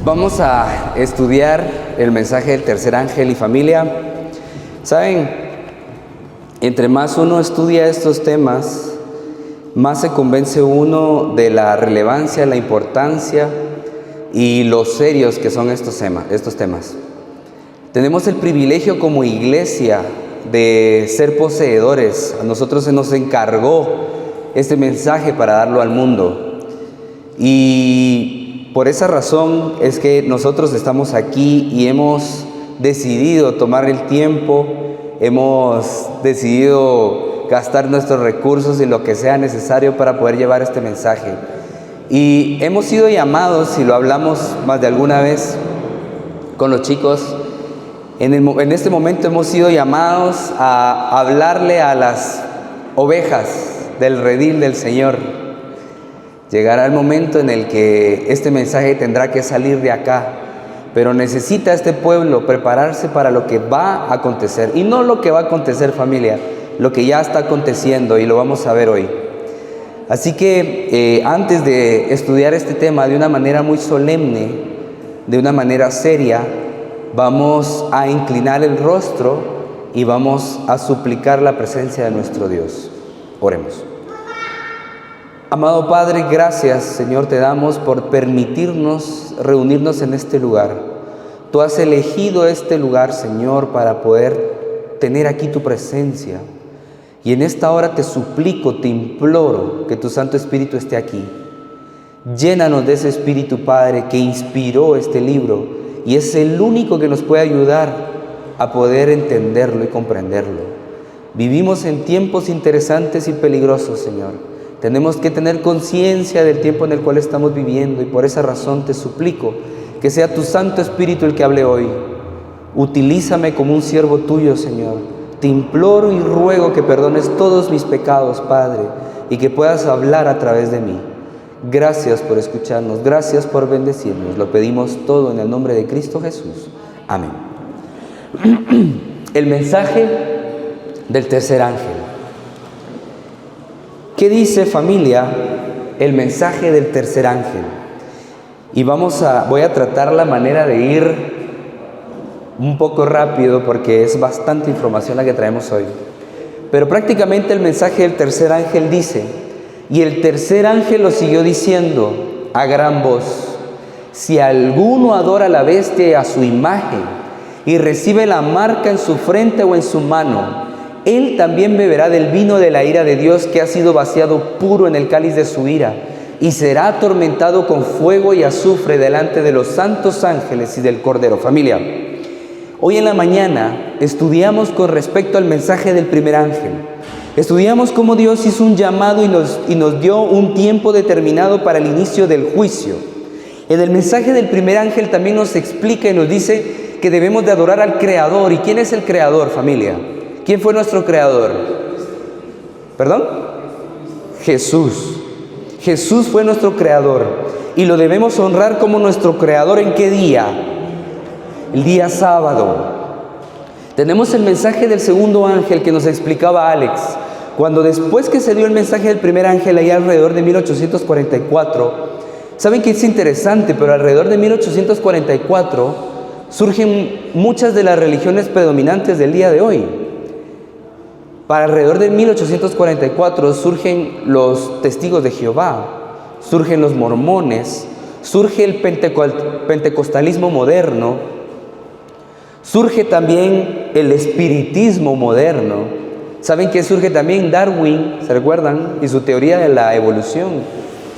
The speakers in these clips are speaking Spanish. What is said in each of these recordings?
Vamos a estudiar el mensaje del tercer ángel y familia. ¿Saben? Entre más uno estudia estos temas, más se convence uno de la relevancia, la importancia y lo serios que son estos temas. Tenemos el privilegio como iglesia de ser poseedores. A nosotros se nos encargó este mensaje para darlo al mundo. Y por esa razón es que nosotros estamos aquí y hemos decidido tomar el tiempo, hemos decidido gastar nuestros recursos y lo que sea necesario para poder llevar este mensaje. Y hemos sido llamados, y lo hablamos más de alguna vez con los chicos, en este momento hemos sido llamados a hablarle a las ovejas del redil del Señor. Llegará el momento en el que este mensaje tendrá que salir de acá, pero necesita este pueblo prepararse para lo que va a acontecer, y no lo que va a acontecer, familia, lo que ya está aconteciendo, y lo vamos a ver hoy. Así que antes de estudiar este tema de una manera muy solemne, de una manera seria, vamos a inclinar el rostro y vamos a suplicar la presencia de nuestro Dios. Oremos. Amado Padre, gracias, Señor, te damos por permitirnos reunirnos en este lugar. Tú has elegido este lugar, Señor, para poder tener aquí tu presencia. Y en esta hora te suplico, te imploro que tu Santo Espíritu esté aquí. Llénanos de ese Espíritu, Padre, que inspiró este libro y es el único que nos puede ayudar a poder entenderlo y comprenderlo. Vivimos en tiempos interesantes y peligrosos, Señor. Tenemos que tener conciencia del tiempo en el cual estamos viviendo, y por esa razón te suplico que sea tu Santo Espíritu el que hable hoy. Utilízame como un siervo tuyo, Señor. Te imploro y ruego que perdones todos mis pecados, Padre, y que puedas hablar a través de mí. Gracias por escucharnos, gracias por bendecirnos. Lo pedimos todo en el nombre de Cristo Jesús. Amén. El mensaje del tercer ángel. ¿Qué dice, familia, el mensaje del tercer ángel? Y voy a tratar la manera de ir un poco rápido porque es bastante información la que traemos hoy. Pero prácticamente el mensaje del tercer ángel dice: y el tercer ángel lo siguió diciendo a gran voz: si alguno adora a la bestia y a su imagen y recibe la marca en su frente o en su mano, él también beberá del vino de la ira de Dios, que ha sido vaciado puro en el cáliz de su ira, y será atormentado con fuego y azufre delante de los santos ángeles y del Cordero. Familia, hoy en la mañana estudiamos con respecto al mensaje del primer ángel. Estudiamos cómo Dios hizo un llamado y nos dio un tiempo determinado para el inicio del juicio. En el mensaje del primer ángel también nos explica y nos dice que debemos de adorar al Creador. ¿Y quién es el Creador, familia? ¿Quién fue nuestro Creador? ¿Perdón? Jesús. Jesús fue nuestro Creador y lo debemos honrar como nuestro Creador. ¿En qué día? El día sábado. Tenemos el mensaje del segundo ángel que nos explicaba Alex, cuando después que se dio el mensaje del primer ángel allá alrededor de 1844, saben que es interesante, pero alrededor de 1844 surgen muchas de las religiones predominantes del día de hoy. Para alrededor de 1844 surgen los testigos de Jehová, surgen los mormones, surge el pentecostalismo moderno, surge también el espiritismo moderno. ¿Saben que surge también Darwin? ¿Se recuerdan? Y su teoría de la evolución.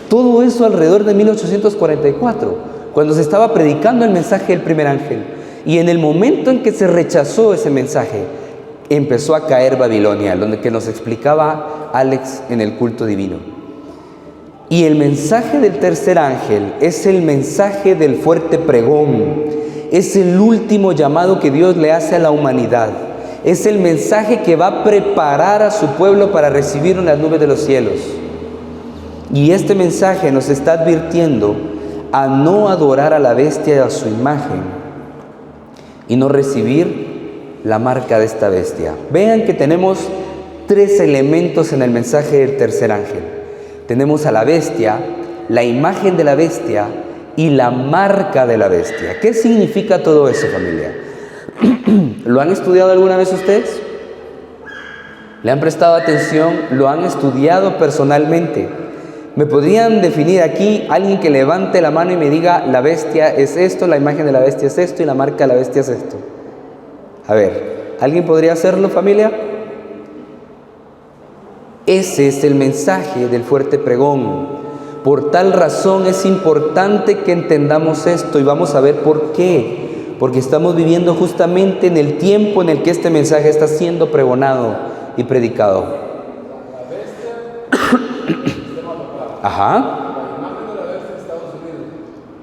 Todo eso alrededor de 1844, cuando se estaba predicando el mensaje del primer ángel. Y en el momento en que se rechazó ese mensaje, empezó a caer Babilonia, lo que nos explicaba Alex en el culto divino. Y el mensaje del tercer ángel es el mensaje del fuerte pregón, es el último llamado que Dios le hace a la humanidad, es el mensaje que va a preparar a su pueblo para recibir en las nubes de los cielos. Y este mensaje nos está advirtiendo a no adorar a la bestia y a su imagen y no recibir la marca de esta bestia. Vean que tenemos tres elementos en el mensaje del tercer ángel. Tenemos a la bestia, la imagen de la bestia y la marca de la bestia. ¿Qué significa todo eso, familia? ¿Lo han estudiado alguna vez ustedes? ¿Le han prestado atención? ¿Lo han estudiado personalmente? ¿Me podrían definir aquí alguien que levante la mano y me diga la bestia es esto, la imagen de la bestia es esto y la marca de la bestia es esto? A ver, ¿alguien podría hacerlo, familia? Ese es el mensaje del fuerte pregón. Por tal razón es importante que entendamos esto y vamos a ver por qué. Porque estamos viviendo justamente en el tiempo en el que este mensaje está siendo pregonado y predicado. Ajá.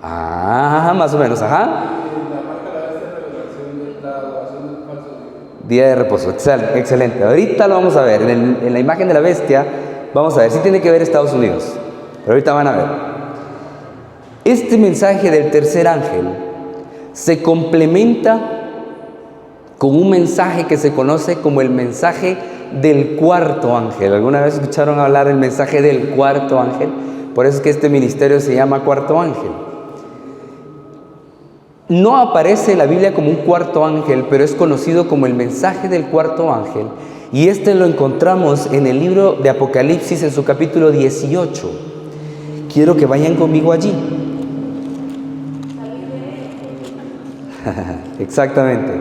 Ah, más o menos, ajá. Día de reposo, excelente. Ahorita lo vamos a ver. En la imagen de la bestia, vamos a ver. Sí tiene que ver Estados Unidos, pero ahorita van a ver. Este mensaje del tercer ángel se complementa con un mensaje que se conoce como el mensaje del cuarto ángel. ¿Alguna vez escucharon hablar del mensaje del cuarto ángel? Por eso es que este ministerio se llama Cuarto Ángel. No aparece en la Biblia como un cuarto ángel, pero es conocido como el mensaje del cuarto ángel. Y este lo encontramos en el libro de Apocalipsis en su capítulo 18. Quiero que vayan conmigo allí. Exactamente.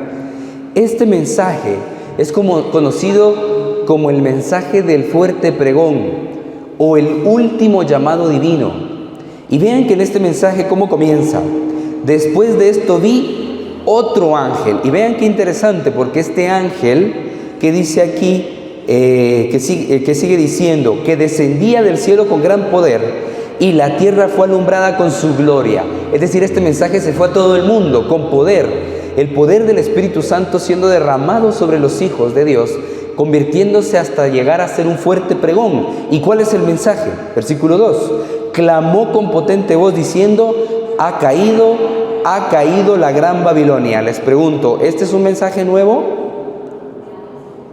Este mensaje es conocido como el mensaje del fuerte pregón o el último llamado divino. Y vean que en este mensaje, ¿cómo comienza? Después de esto vi otro ángel. Y vean qué interesante, porque este ángel que dice aquí, que sigue diciendo, que descendía del cielo con gran poder y la tierra fue alumbrada con su gloria. Es decir, este mensaje se fue a todo el mundo con poder. El poder del Espíritu Santo siendo derramado sobre los hijos de Dios, convirtiéndose hasta llegar a ser un fuerte pregón. ¿Y cuál es el mensaje? Versículo 2. Clamó con potente voz diciendo, ha caído la gran Babilonia. Les pregunto, ¿este es un mensaje nuevo?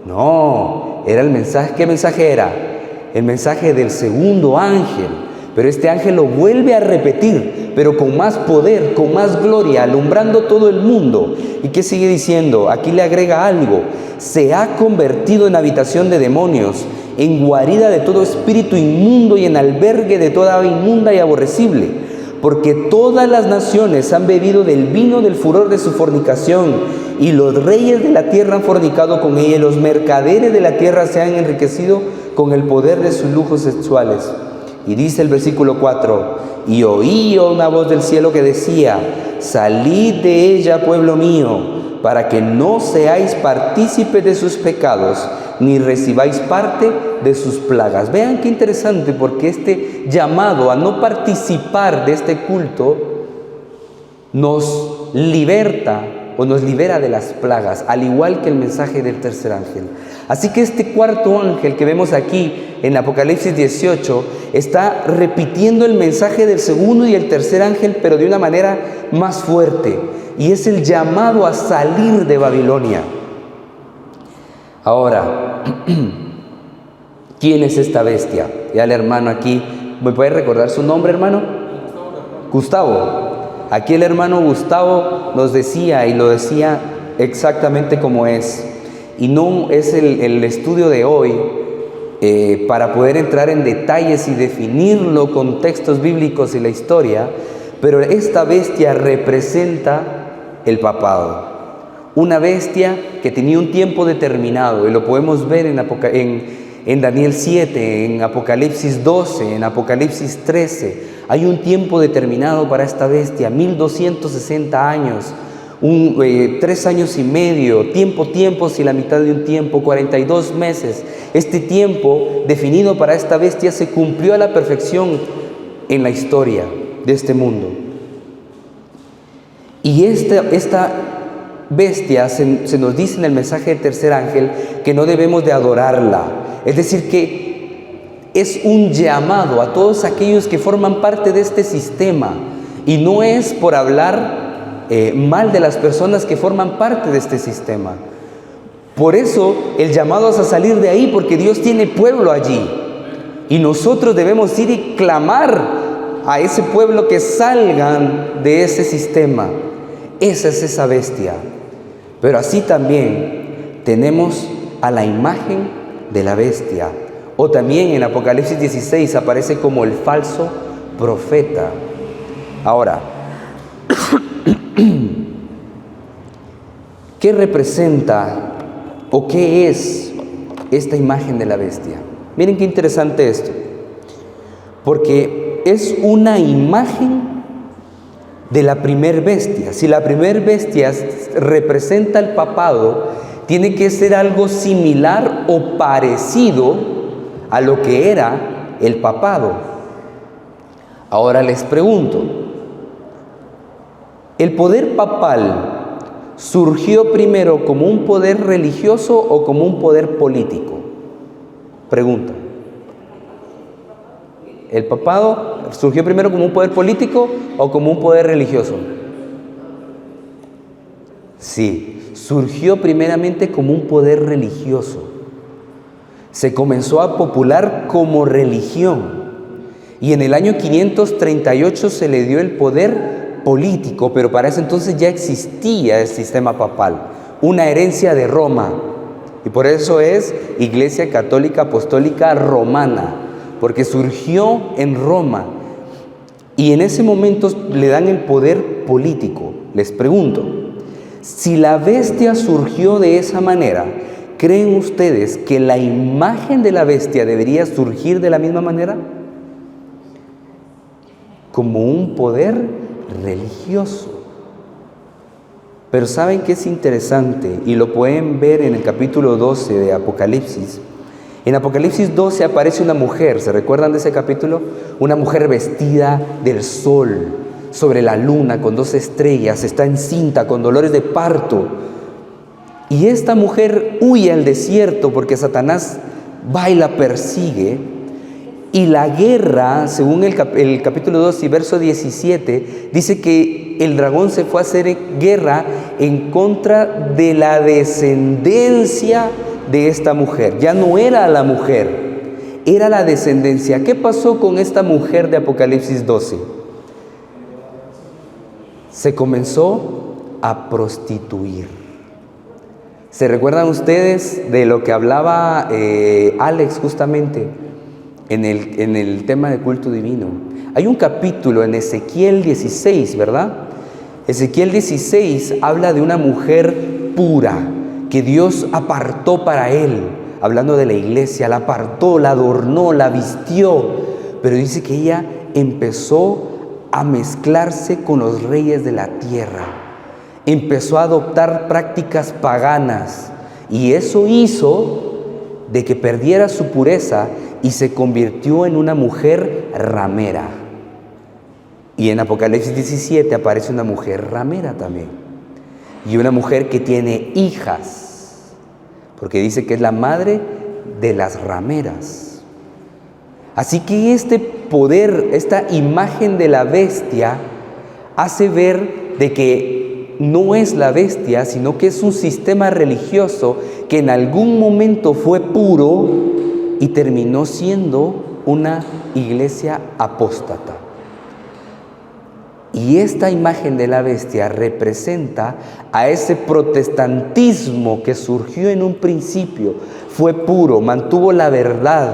No, era el mensaje. ¿Qué mensaje era? El mensaje del segundo ángel. Pero este ángel lo vuelve a repetir, pero con más poder, con más gloria, alumbrando todo el mundo. ¿Y qué sigue diciendo? Aquí le agrega algo. Se ha convertido en habitación de demonios, en guarida de todo espíritu inmundo y en albergue de toda ave inmunda y aborrecible. Porque todas las naciones han bebido del vino del furor de su fornicación, y los reyes de la tierra han fornicado con ella, y los mercaderes de la tierra se han enriquecido con el poder de sus lujos sexuales. Y dice el versículo 4, y oí una voz del cielo que decía, salid de ella, pueblo mío, para que no seáis partícipes de sus pecados, ni recibáis parte de sus plagas. Vean qué interesante, porque este llamado a no participar de este culto nos liberta o nos libera de las plagas, al igual que el mensaje del tercer ángel. Así que este cuarto ángel que vemos aquí en Apocalipsis 18 está repitiendo el mensaje del segundo y el tercer ángel, pero de una manera más fuerte, y es el llamado a salir de Babilonia. Ahora, ¿quién es esta bestia? Ya el hermano aquí, ¿me puede recordar su nombre, hermano? Gustavo. Aquí el hermano Gustavo nos decía, y lo decía exactamente como es. Y no es el estudio de hoy para poder entrar en detalles y definirlo con textos bíblicos y la historia, pero esta bestia representa el papado. Una bestia que tenía un tiempo determinado, y lo podemos ver en Daniel 7, en Apocalipsis 12, en Apocalipsis 13. Hay un tiempo determinado para esta bestia, 1260 años, 3 años y medio, tiempo, si la mitad de un tiempo, 42 meses. Este tiempo definido para esta bestia se cumplió a la perfección en la historia de este mundo. Y esta bestia se nos dice en el mensaje del tercer ángel que no debemos de adorarla. Es decir, que es un llamado a todos aquellos que forman parte de este sistema, y no es por hablar mal de las personas que forman parte de este sistema. Por eso el llamado es a salir de ahí, porque Dios tiene pueblo allí, y nosotros debemos ir y clamar a ese pueblo que salgan de ese sistema. Esa es esa bestia. Pero así también tenemos a la imagen de la bestia. O también en Apocalipsis 16 aparece como el falso profeta. Ahora, ¿qué representa o qué es esta imagen de la bestia? Miren qué interesante esto, porque es una imagen de la primer bestia. Si la primer bestia representa el papado, tiene que ser algo similar o parecido a lo que era el papado. Ahora les pregunto, ¿el poder papal surgió primero como un poder religioso o como un poder político? Pregunta. ¿El papado surgió primero como un poder político o como un poder religioso? Sí, surgió primeramente como un poder religioso. Se comenzó a popular como religión. Y en el año 538 se le dio el poder político, pero para ese entonces ya existía el sistema papal, una herencia de Roma. Y por eso es Iglesia Católica Apostólica Romana, porque surgió en Roma. Y en ese momento le dan el poder político. Les pregunto, si la bestia surgió de esa manera, ¿creen ustedes que la imagen de la bestia debería surgir de la misma manera? Como un poder religioso. Pero ¿saben qué es interesante? Y lo pueden ver en el capítulo 12 de Apocalipsis. En Apocalipsis 12 aparece una mujer, ¿se recuerdan de ese capítulo? Una mujer vestida del sol, sobre la luna, con 2 estrellas, está encinta, con dolores de parto. Y esta mujer huye al desierto porque Satanás va y la persigue. Y la guerra, según el capítulo 2 y verso 17, dice que el dragón se fue a hacer guerra en contra de la descendencia de esta mujer. Ya no era la mujer, era la descendencia. ¿Qué pasó con esta mujer de Apocalipsis 12? Se comenzó a prostituir. ¿Se recuerdan ustedes de lo que hablaba Alex justamente en el tema de culto divino? Hay un capítulo en Ezequiel 16, ¿verdad? Ezequiel 16 habla de una mujer pura que Dios apartó para él, hablando de la iglesia, la apartó, la adornó, la vistió, pero dice que ella empezó a mezclarse con los reyes de la tierra, empezó a adoptar prácticas paganas, y eso hizo de que perdiera su pureza y se convirtió en una mujer ramera. Y en Apocalipsis 17 aparece una mujer ramera también, y una mujer que tiene hijas, porque dice que es la madre de las rameras. Así que este poder, esta imagen de la bestia, hace ver de que no es la bestia, sino que es un sistema religioso que en algún momento fue puro y terminó siendo una iglesia apóstata. Y esta imagen de la bestia representa a ese protestantismo que surgió en un principio, fue puro, mantuvo la verdad,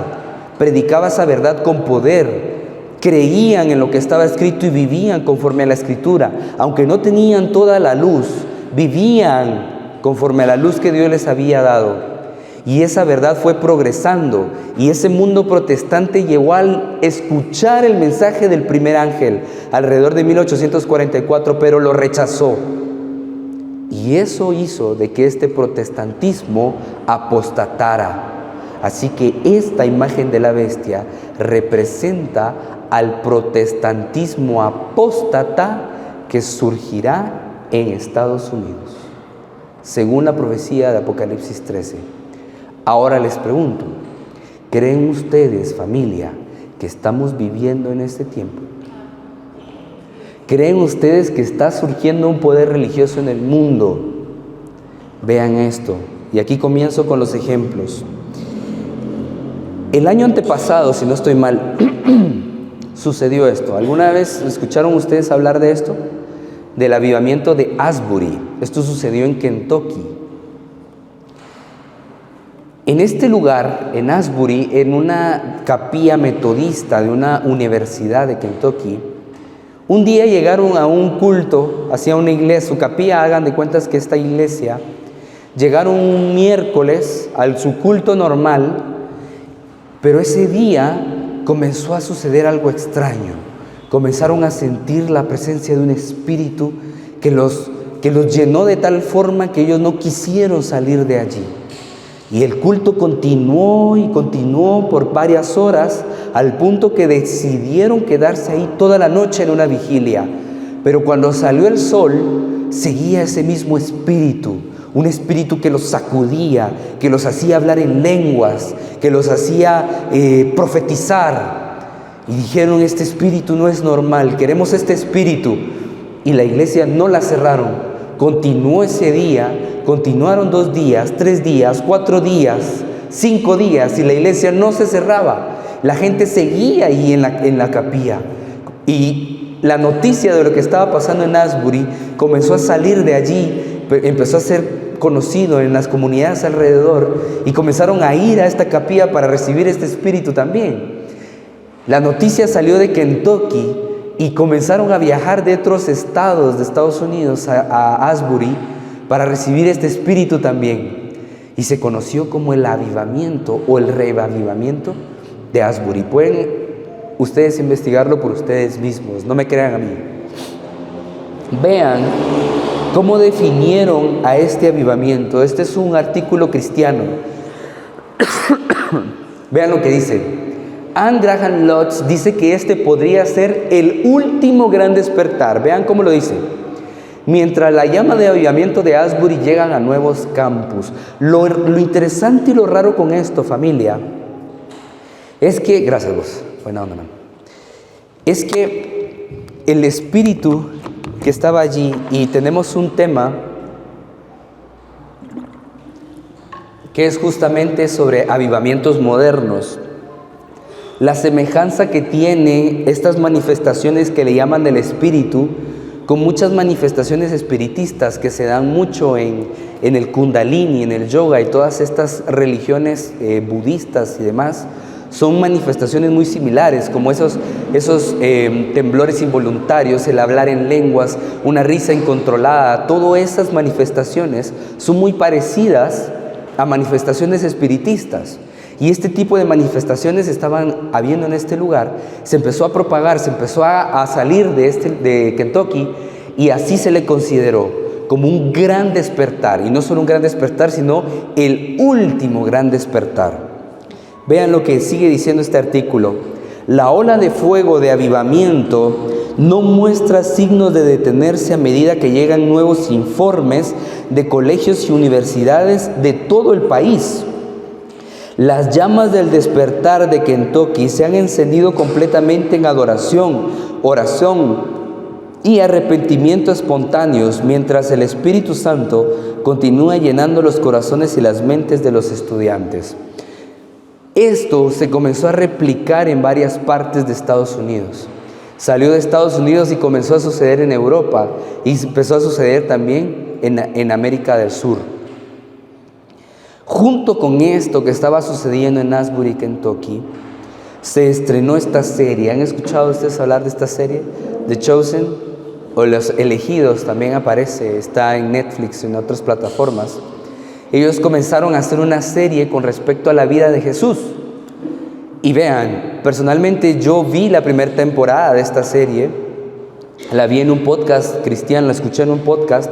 predicaba esa verdad con poder, creían en lo que estaba escrito y vivían conforme a la escritura, aunque no tenían toda la luz, vivían conforme a la luz que Dios les había dado. Y esa verdad fue progresando, y ese mundo protestante llegó al escuchar el mensaje del primer ángel alrededor de 1844, pero lo rechazó. Y eso hizo de que este protestantismo apostatara. Así que esta imagen de la bestia representa al protestantismo apóstata que surgirá en Estados Unidos, según la profecía de Apocalipsis 13. Ahora les pregunto, ¿creen ustedes, familia, que estamos viviendo en este tiempo? ¿Creen ustedes que está surgiendo un poder religioso en el mundo? Vean esto, y aquí comienzo con los ejemplos. El año antepasado, si no estoy mal, sucedió esto. ¿Alguna vez escucharon ustedes hablar de esto? Del avivamiento de Asbury. Esto sucedió en Kentucky. En este lugar, en Asbury, en una capilla metodista de una universidad de Kentucky, un día llegaron a un culto, hacia una iglesia, su capilla, hagan de cuentas que esta iglesia, llegaron un miércoles a su culto normal, pero ese día comenzó a suceder algo extraño. Comenzaron a sentir la presencia de un espíritu que los llenó de tal forma que ellos no quisieron salir de allí. Y el culto continuó y continuó por varias horas, al punto que decidieron quedarse ahí toda la noche en una vigilia. Pero cuando salió el sol, seguía ese mismo espíritu, un espíritu que los sacudía, que los hacía hablar en lenguas, que los hacía profetizar. Y dijeron, este espíritu no es normal, queremos este espíritu. Y la iglesia no la cerraron. Continuó ese día, continuaron 2 días, 3 días, 4 días, 5 días, y la iglesia no se cerraba. La gente seguía ahí en la capilla. Y la noticia de lo que estaba pasando en Asbury comenzó a salir de allí, empezó a ser conocido en las comunidades alrededor, y comenzaron a ir a esta capilla para recibir este espíritu también. La noticia salió de Kentucky y comenzaron a viajar de otros estados de Estados Unidos a Asbury para recibir este espíritu también. Y se conoció como el avivamiento o el reavivamiento de Asbury. Pueden ustedes investigarlo por ustedes mismos, no me crean a mí. Vean cómo definieron a este avivamiento. Este es un artículo cristiano. Vean lo que dice. Anne Graham Lotz dice que este podría ser el último gran despertar. Vean cómo lo dice. Mientras la llama de avivamiento de Asbury llegan a nuevos campus. Lo interesante y lo raro con esto, familia, es que, gracias vos, buena onda, man. Es que el espíritu que estaba allí, y tenemos un tema que es justamente sobre avivamientos modernos. La semejanza que tiene estas manifestaciones que le llaman del espíritu con muchas manifestaciones espiritistas que se dan mucho en el kundalini, en el yoga y todas estas religiones budistas y demás, son manifestaciones muy similares, como esos temblores involuntarios, el hablar en lenguas, una risa incontrolada. Todas esas manifestaciones son muy parecidas a manifestaciones espiritistas. Y este tipo de manifestaciones estaban habiendo en este lugar. Se empezó a propagar, se empezó a salir de Kentucky, y así se le consideró como un gran despertar. Y no solo un gran despertar, sino el último gran despertar. Vean lo que sigue diciendo este artículo. La ola de fuego de avivamiento no muestra signos de detenerse a medida que llegan nuevos informes de colegios y universidades de todo el país. Las llamas del despertar de Kentucky se han encendido completamente en adoración, oración y arrepentimiento espontáneos, mientras el Espíritu Santo continúa llenando los corazones y las mentes de los estudiantes. Esto se comenzó a replicar en varias partes de Estados Unidos. Salió de Estados Unidos y comenzó a suceder en Europa, y empezó a suceder también en América del Sur. Junto con esto que estaba sucediendo en Asbury, Kentucky, se estrenó esta serie. ¿Han escuchado ustedes hablar de esta serie? The Chosen, o Los Elegidos, también aparece, está en Netflix y en otras plataformas. Ellos comenzaron a hacer una serie con respecto a la vida de Jesús. Y vean, personalmente yo vi la primera temporada de esta serie, la vi en un podcast cristiano, la escuché en un podcast.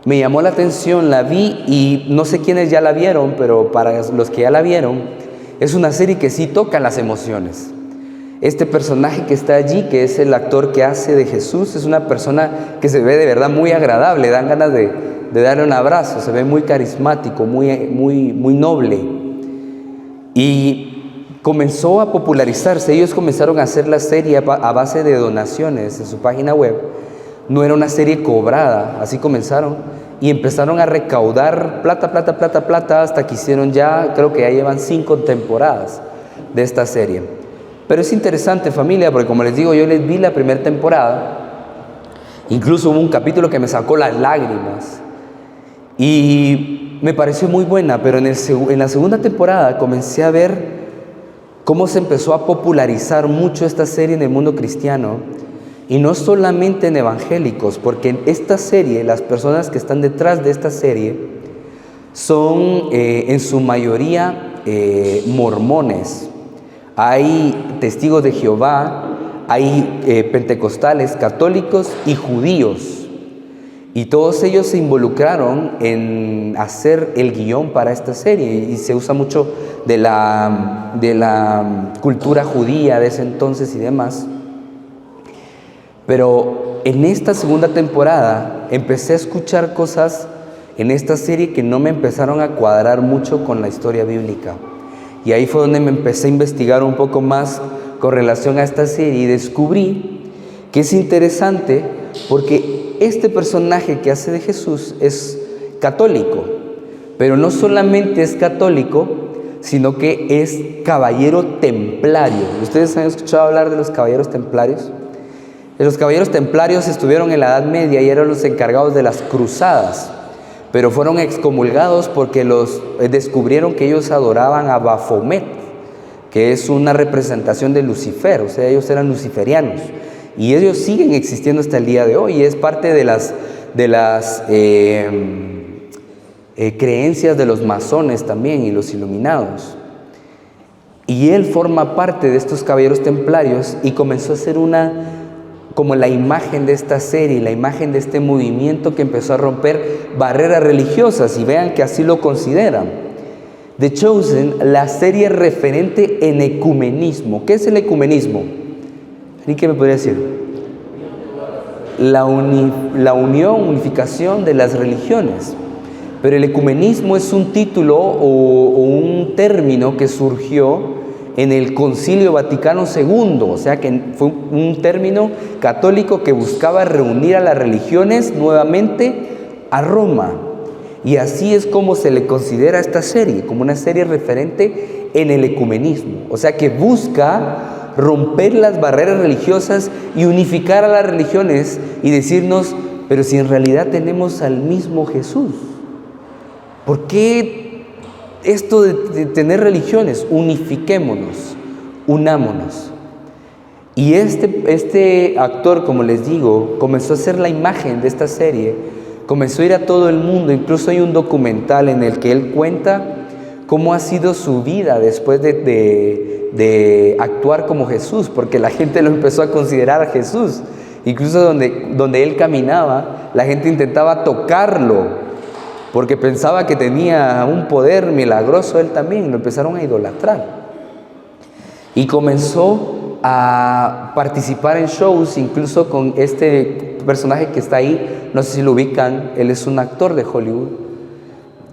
Me llamó la atención, la vi, y no sé quiénes ya la vieron, pero para los que ya la vieron, es una serie que sí toca las emociones. Este personaje que está allí, que es el actor que hace de Jesús, es una persona que se ve de verdad muy agradable, dan ganas de darle un abrazo, se ve muy carismático, muy noble. Y comenzó a popularizarse. Ellos comenzaron a hacer la serie a base de donaciones en su página web. No era una serie cobrada, así comenzaron, y empezaron a recaudar plata, hasta que hicieron ya, creo que ya llevan 5 temporadas de esta serie. Pero es interesante, familia, porque como les digo, yo les vi la primera temporada. Incluso hubo un capítulo que me sacó las lágrimas. Y me pareció muy buena, pero en la segunda temporada comencé a ver cómo se empezó a popularizar mucho esta serie en el mundo cristiano. Y no solamente en evangélicos, porque en esta serie, las personas que están detrás de esta serie son en su mayoría mormones. Hay testigos de Jehová, hay pentecostales, católicos y judíos. Y todos ellos se involucraron en hacer el guión para esta serie. Y se usa mucho de la cultura judía de ese entonces y demás. Pero en esta segunda temporada empecé a escuchar cosas en esta serie que no me empezaron a cuadrar mucho con la historia bíblica. Y ahí fue donde me empecé a investigar un poco más con relación a esta serie y descubrí que es interesante porque este personaje que hace de Jesús es católico, pero no solamente es católico, sino que es caballero templario. ¿Ustedes han escuchado hablar de los caballeros templarios? Los caballeros templarios estuvieron en la Edad Media y eran los encargados de las cruzadas, pero fueron excomulgados porque descubrieron que ellos adoraban a Baphomet, que es una representación de Lucifer, o sea, ellos eran luciferianos, y ellos siguen existiendo hasta el día de hoy, y es parte de las creencias de los masones también y los iluminados. Y él forma parte de estos caballeros templarios y comenzó a ser como la imagen de esta serie, la imagen de este movimiento que empezó a romper barreras religiosas, y vean que así lo consideran. The Chosen, la serie referente en ecumenismo. ¿Qué es el ecumenismo? ¿Y qué me podría decir? La unificación de las religiones. Pero el ecumenismo es un título o un término que surgió en el Concilio Vaticano II, o sea que fue un término católico que buscaba reunir a las religiones nuevamente a Roma. Y así es como se le considera esta serie, como una serie referente en el ecumenismo. O sea que busca romper las barreras religiosas y unificar a las religiones y decirnos, pero si en realidad tenemos al mismo Jesús, ¿por qué esto de tener religiones? Unifiquémonos, unámonos. Y este actor, como les digo, comenzó a ser la imagen de esta serie, comenzó a ir a todo el mundo. Incluso hay un documental en el que él cuenta cómo ha sido su vida después de actuar como Jesús, porque la gente lo empezó a considerar a Jesús. Incluso donde él caminaba, la gente intentaba tocarlo, porque pensaba que tenía un poder milagroso él también, lo empezaron a idolatrar. Y comenzó a participar en shows, incluso con este personaje que está ahí, no sé si lo ubican, él es un actor de Hollywood.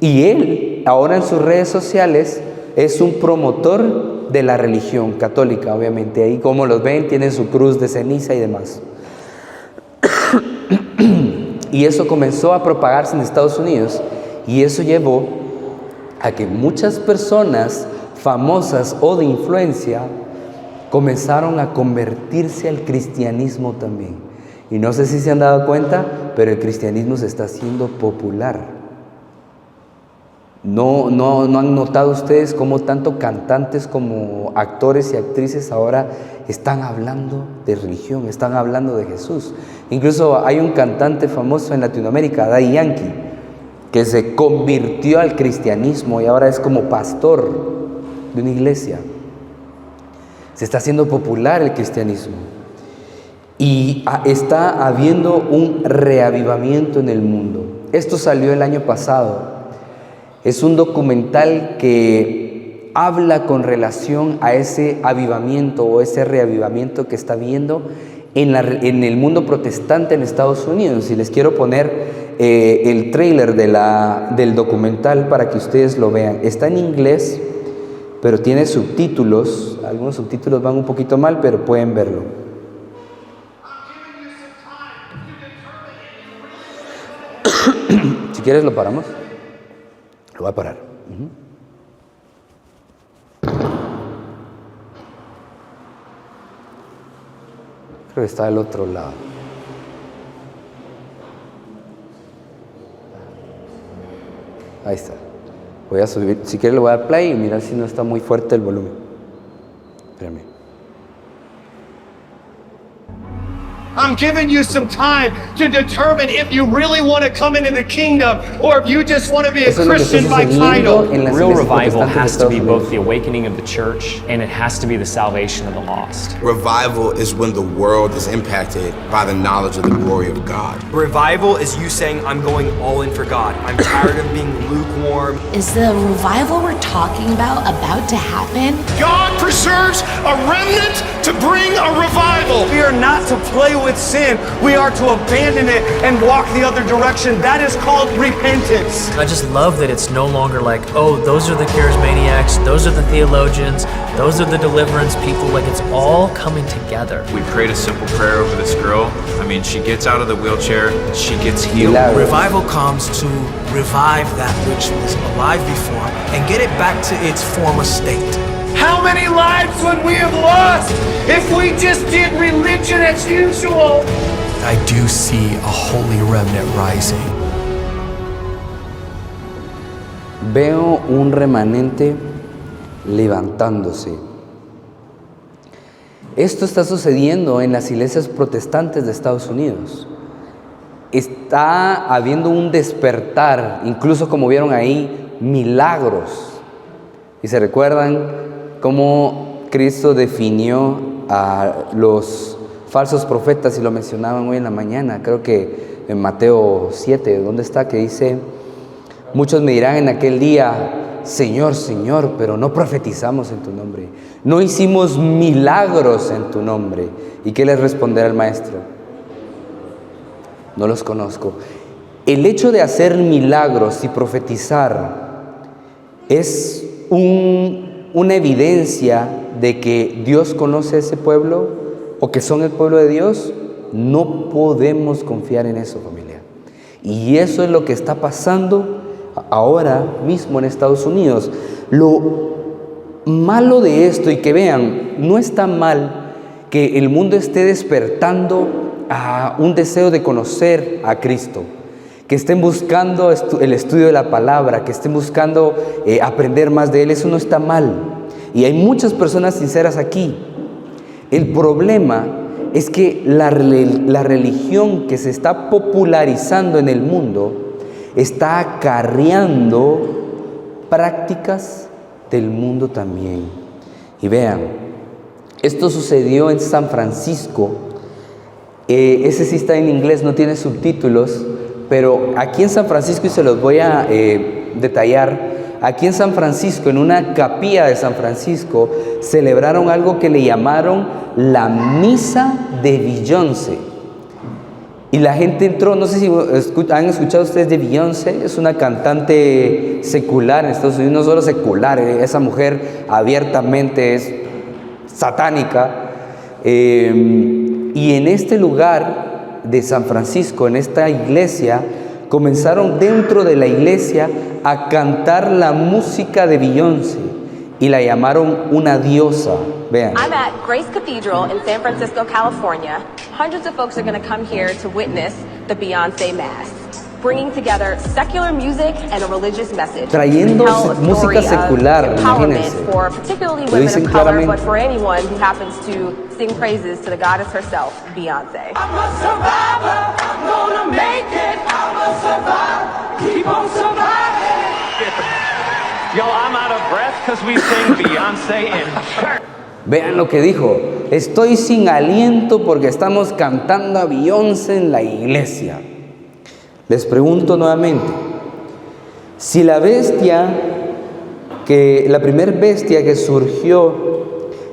Y él, ahora en sus redes sociales, es un promotor de la religión católica, obviamente. Ahí como los ven, tienen su cruz de ceniza y demás. Y eso comenzó a propagarse en Estados Unidos, y eso llevó a que muchas personas famosas o de influencia comenzaron a convertirse al cristianismo también. Y no sé si se han dado cuenta, pero el cristianismo se está haciendo popular. ¿No han notado ustedes cómo tanto cantantes como actores y actrices ahora están hablando de religión, están hablando de Jesús? Incluso hay un cantante famoso en Latinoamérica, Daddy Yankee, que se convirtió al cristianismo y ahora es como pastor de una iglesia. Se está haciendo popular el cristianismo. Y está habiendo un reavivamiento en el mundo. Esto salió el año pasado. Es un documental que habla con relación a ese avivamiento o ese reavivamiento que está habiendo en el mundo protestante en Estados Unidos. Y les quiero poner el tráiler del documental para que ustedes lo vean. Está en inglés, pero tiene subtítulos. Algunos subtítulos van un poquito mal, pero pueden verlo. Si quieres lo paramos. Lo voy a parar. Creo que está del otro lado. Ahí está. Voy a subir. Si quiere le voy a dar play y mirar si no está muy fuerte el volumen. Espérame. I'm giving you some time to determine if you really want to come into the kingdom or if you just want to be a Eso es lo que está Christian by sucediendo title. en las Real iglesias revival protestantes de has to Estados be Unidos. both the awakening of the church and it has to be the salvation of the lost. Revival is when the world is impacted by the knowledge of the glory of God. Revival is you saying, I'm going all in for God. I'm tired of being lukewarm. Is the revival we're talking about to happen? God preserves a remnant to bring a revival. We are not to play with sin. We are to abandon it and walk the other direction. That is called repentance. I just love that it's no longer like, oh, those are the charismaniacs, those are the theologians, those are the deliverance people. Like, it's all coming together. We prayed a simple prayer over this girl. I mean, she gets out of the wheelchair, she gets healed. Revival comes to revive that which was alive before and get it back to its former state. How many lives would we have lost if we just did religion as usual? I do see a holy remnant rising. Veo un remanente levantándose. Esto está sucediendo en las iglesias protestantes de Estados Unidos. Está habiendo un despertar, incluso como vieron ahí, milagros. Y se recuerdan cómo Cristo definió a los falsos profetas y lo mencionaban hoy en la mañana, creo que en Mateo 7, ¿dónde está? Que dice, muchos me dirán en aquel día, Señor, Señor, pero no profetizamos en tu nombre, no hicimos milagros en tu nombre. ¿Y qué les responderá el maestro? No los conozco. El hecho de hacer milagros y profetizar es una evidencia de que Dios conoce a ese pueblo o que son el pueblo de Dios. No podemos confiar en eso, familia. Y eso es lo que está pasando ahora mismo en Estados Unidos. Lo malo de esto, y que vean, no está mal que el mundo esté despertando a un deseo de conocer a Cristo, que estén buscando el estudio de la palabra, que estén buscando aprender más de Él. Eso no está mal. Y hay muchas personas sinceras aquí. El problema es que la religión que se está popularizando en el mundo está acarreando prácticas del mundo también. Y vean, esto sucedió en San Francisco. Ese sí está en inglés, no tiene subtítulos, pero aquí en San Francisco, y se los voy a detallar, aquí en San Francisco, en una capilla de San Francisco, celebraron algo que le llamaron la misa de Beyoncé. Y la gente entró, no sé si han escuchado ustedes de Beyoncé, es una cantante secular en Estados Unidos, no solo secular, esa mujer abiertamente es satánica. Y en este lugar de San Francisco, en esta iglesia, comenzaron dentro de la iglesia a cantar la música de Beyoncé y la llamaron una diosa. Vean. I'm at Grace Cathedral in San Francisco, California. Hundreds of folks are going to come here to witness the Beyoncé Mass, bringing together secular music and a religious message. Trayendo música secular, imagínense. For particularly women of color, but for anyone who happens to sing praises to the goddess herself, Beyoncé. I'm a survivor, I'm gonna make it, I'm a survivor, keep on surviving. Yo, I'm out of breath because we sing Beyoncé in church. Vean lo que dijo, estoy sin aliento porque estamos cantando a Beyoncé en la iglesia. Les pregunto nuevamente, si la primer bestia que surgió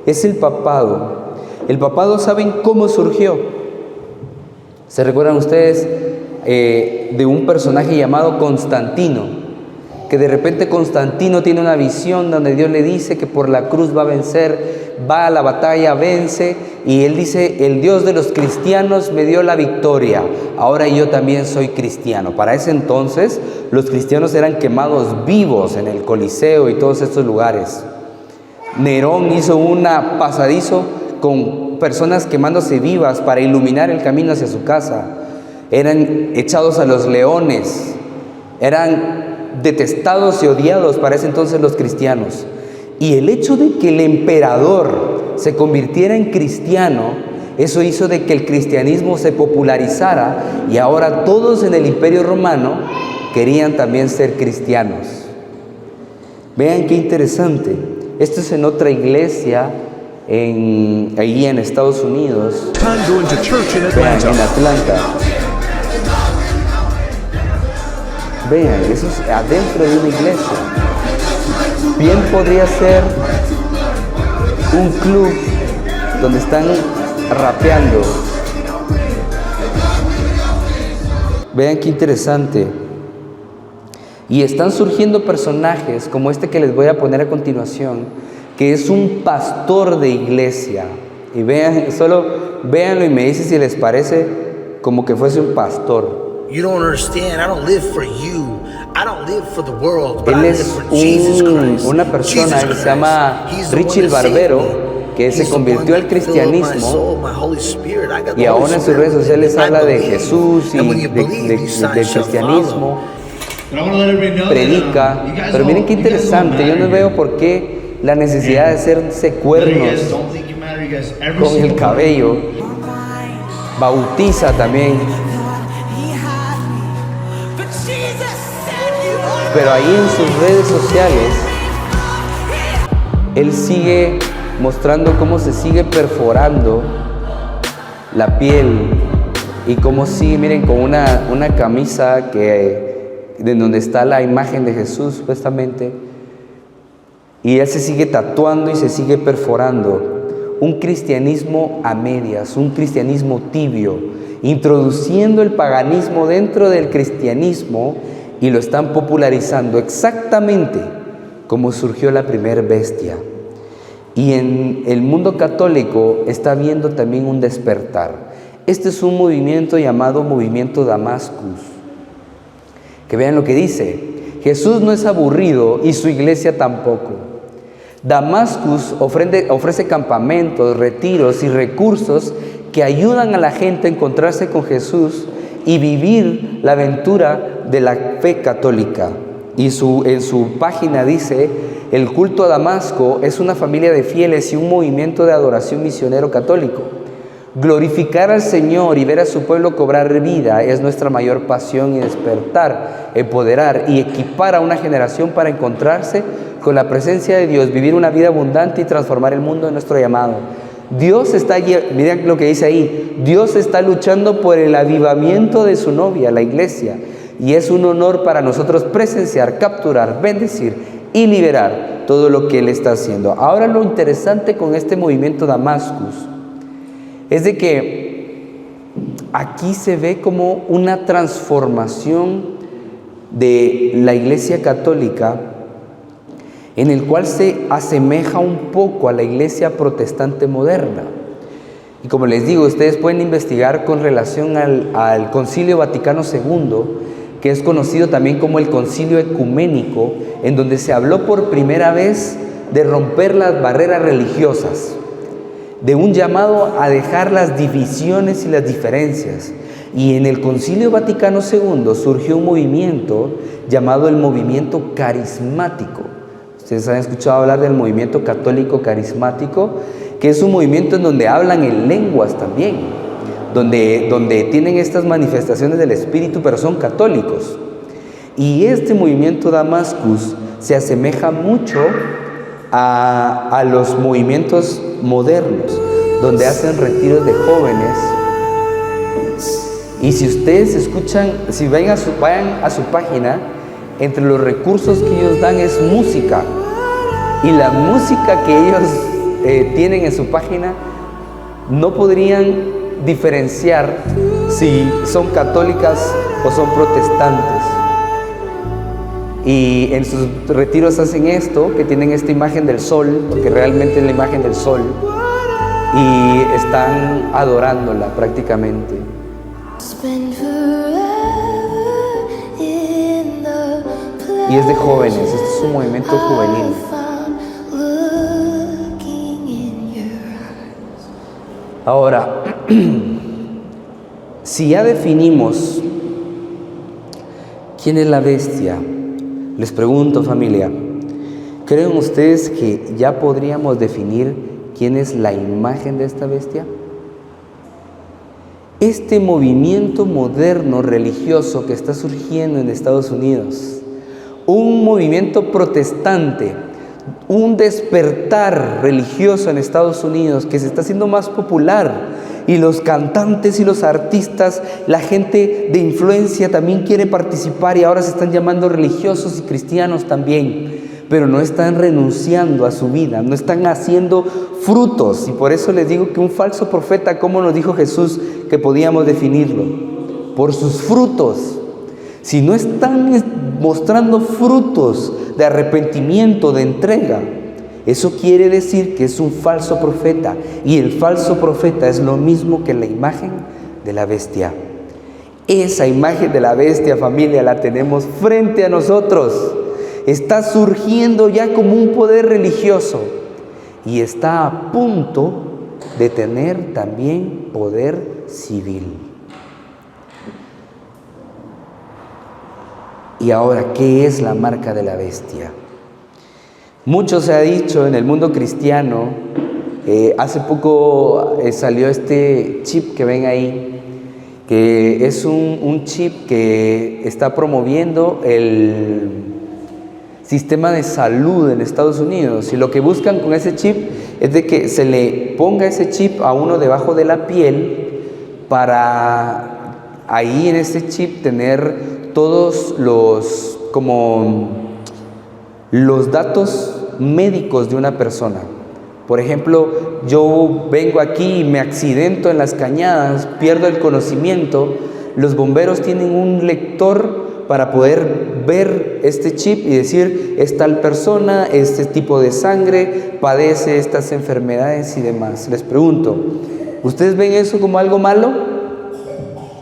es el papado, ¿saben cómo surgió? ¿Se recuerdan ustedes de un personaje llamado Constantino? Que de repente Constantino tiene una visión donde Dios le dice que por la cruz va a vencer, va a la batalla, vence, y él dice, el Dios de los cristianos me dio la victoria, ahora yo también soy cristiano. Para ese entonces los cristianos eran quemados vivos en el Coliseo y todos estos lugares. Nerón hizo un pasadizo con personas quemándose vivas para iluminar el camino hacia su casa, eran echados a los leones, eran detestados y odiados para ese entonces los cristianos. Y el hecho de que el emperador se convirtiera en cristiano, eso hizo de que el cristianismo se popularizara y ahora todos en el Imperio Romano querían también ser cristianos. Vean qué interesante. Esto es en otra iglesia ahí en Estados Unidos. Vean, en Atlanta. Vean, eso es adentro de una iglesia. Bien podría ser un club donde están rapeando. Vean qué interesante. Y están surgiendo personajes como este que les voy a poner a continuación, que es un pastor de iglesia. Y vean, solo véanlo y me dicen si les parece como que fuese un pastor. You don't understand. I don't live for you. I don't live for the world, but Él I live es for Jesus Christ. una persona Jesus que se Christ. llama He's the Richie one el that saved Barbero, me. que se He's the convirtió one al that filled my cristianismo, soul, my Holy Spirit. I got the y Holy ahora en sus Spirit redes within sociales me. I habla de believe. Jesús y And when you believe, these signs del shall cristianismo, follow. predica. Pero miren qué interesante, yo no veo por qué la necesidad de hacerse cuernos con el cabello. Bautiza también. Pero ahí en sus redes sociales, él sigue mostrando cómo se sigue perforando la piel y cómo sigue, miren, con una camisa de donde está la imagen de Jesús supuestamente, y él se sigue tatuando y se sigue perforando. Un cristianismo a medias, un cristianismo tibio, introduciendo el paganismo dentro del cristianismo, y lo están popularizando exactamente como surgió la primer bestia. Y en el mundo católico está habiendo también un despertar. Este es un movimiento llamado Movimiento Damascus. Que vean lo que dice: Jesús no es aburrido y su iglesia tampoco. Damascus ofrece campamentos, retiros y recursos que ayudan a la gente a encontrarse con Jesús y vivir la aventura de la fe católica. Y en su página dice: el culto a Damasco es una familia de fieles y un movimiento de adoración misionero católico. Glorificar al Señor y ver a su pueblo cobrar vida es nuestra mayor pasión, y despertar, empoderar y equipar a una generación para encontrarse con la presencia de Dios, vivir una vida abundante y transformar el mundo en nuestro llamado. Dios está, miren lo que dice ahí, Dios está luchando por el avivamiento de su novia, la iglesia, y es un honor para nosotros presenciar, capturar, bendecir y liberar todo lo que Él está haciendo. Ahora, lo interesante con este movimiento Damascus es de que aquí se ve como una transformación de la iglesia católica, en el cual se asemeja un poco a la iglesia protestante moderna. Y como les digo, ustedes pueden investigar con relación al Concilio Vaticano II, que es conocido también como el Concilio Ecuménico, en donde se habló por primera vez de romper las barreras religiosas, de un llamado a dejar las divisiones y las diferencias. Y en el Concilio Vaticano II surgió un movimiento llamado el movimiento carismático. Ustedes han escuchado hablar del movimiento católico carismático, que es un movimiento en donde hablan en lenguas también, donde tienen estas manifestaciones del Espíritu, pero son católicos. Y este movimiento Damascus se asemeja mucho a los movimientos modernos, donde hacen retiros de jóvenes. Y si ustedes escuchan, si vayan a su página, entre los recursos que ellos dan es música. Y la música que ellos tienen en su página no podrían diferenciar si son católicas o son protestantes. Y en sus retiros hacen esto, que tienen esta imagen del sol, porque realmente es la imagen del sol, y están adorándola prácticamente. Y es de jóvenes, este es un movimiento juvenil. Ahora, si ya definimos quién es la bestia, les pregunto, familia, ¿creen ustedes que ya podríamos definir quién es la imagen de esta bestia? Este movimiento moderno religioso que está surgiendo en Estados Unidos, un movimiento protestante, un despertar religioso en Estados Unidos que se está haciendo más popular, y los cantantes y los artistas, la gente de influencia también quiere participar y ahora se están llamando religiosos y cristianos también, pero no están renunciando a su vida, no están haciendo frutos. Y por eso les digo que un falso profeta, ¿cómo nos dijo Jesús que podíamos definirlo? Por sus frutos. Si no están mostrando frutos de arrepentimiento, de entrega, eso quiere decir que es un falso profeta. Y el falso profeta es lo mismo que la imagen de la bestia. Esa imagen de la bestia, familia, la tenemos frente a nosotros. Está surgiendo ya como un poder religioso y está a punto de tener también poder civil. Y ahora, ¿qué es la marca de la bestia? Mucho se ha dicho en el mundo cristiano. Hace poco salió este chip que ven ahí, que es un chip que está promoviendo el sistema de salud en Estados Unidos, y lo que buscan con ese chip es de que se le ponga ese chip a uno debajo de la piel para ahí en ese chip tener todos los datos médicos de una persona. Por ejemplo, yo vengo aquí y me accidento en las cañadas, pierdo el conocimiento, los bomberos tienen un lector para poder ver este chip y decir, es tal persona, este tipo de sangre, padece estas enfermedades y demás. Les pregunto, ¿ustedes ven eso como algo malo?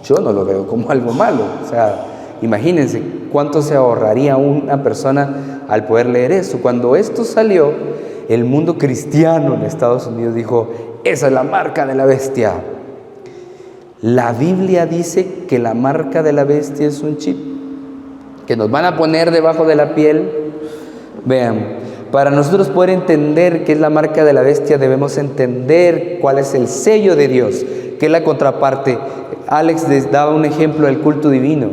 Yo no lo veo como algo malo. O sea, imagínense cuánto se ahorraría una persona al poder leer eso. Cuando esto salió, el mundo cristiano en Estados Unidos dijo, esa es la marca de la bestia. La Biblia dice que la marca de la bestia es un chip que nos van a poner debajo de la piel. Vean, para nosotros poder entender qué es la marca de la bestia, debemos entender cuál es el sello de Dios, que es la contraparte. Alex les daba un ejemplo del culto divino,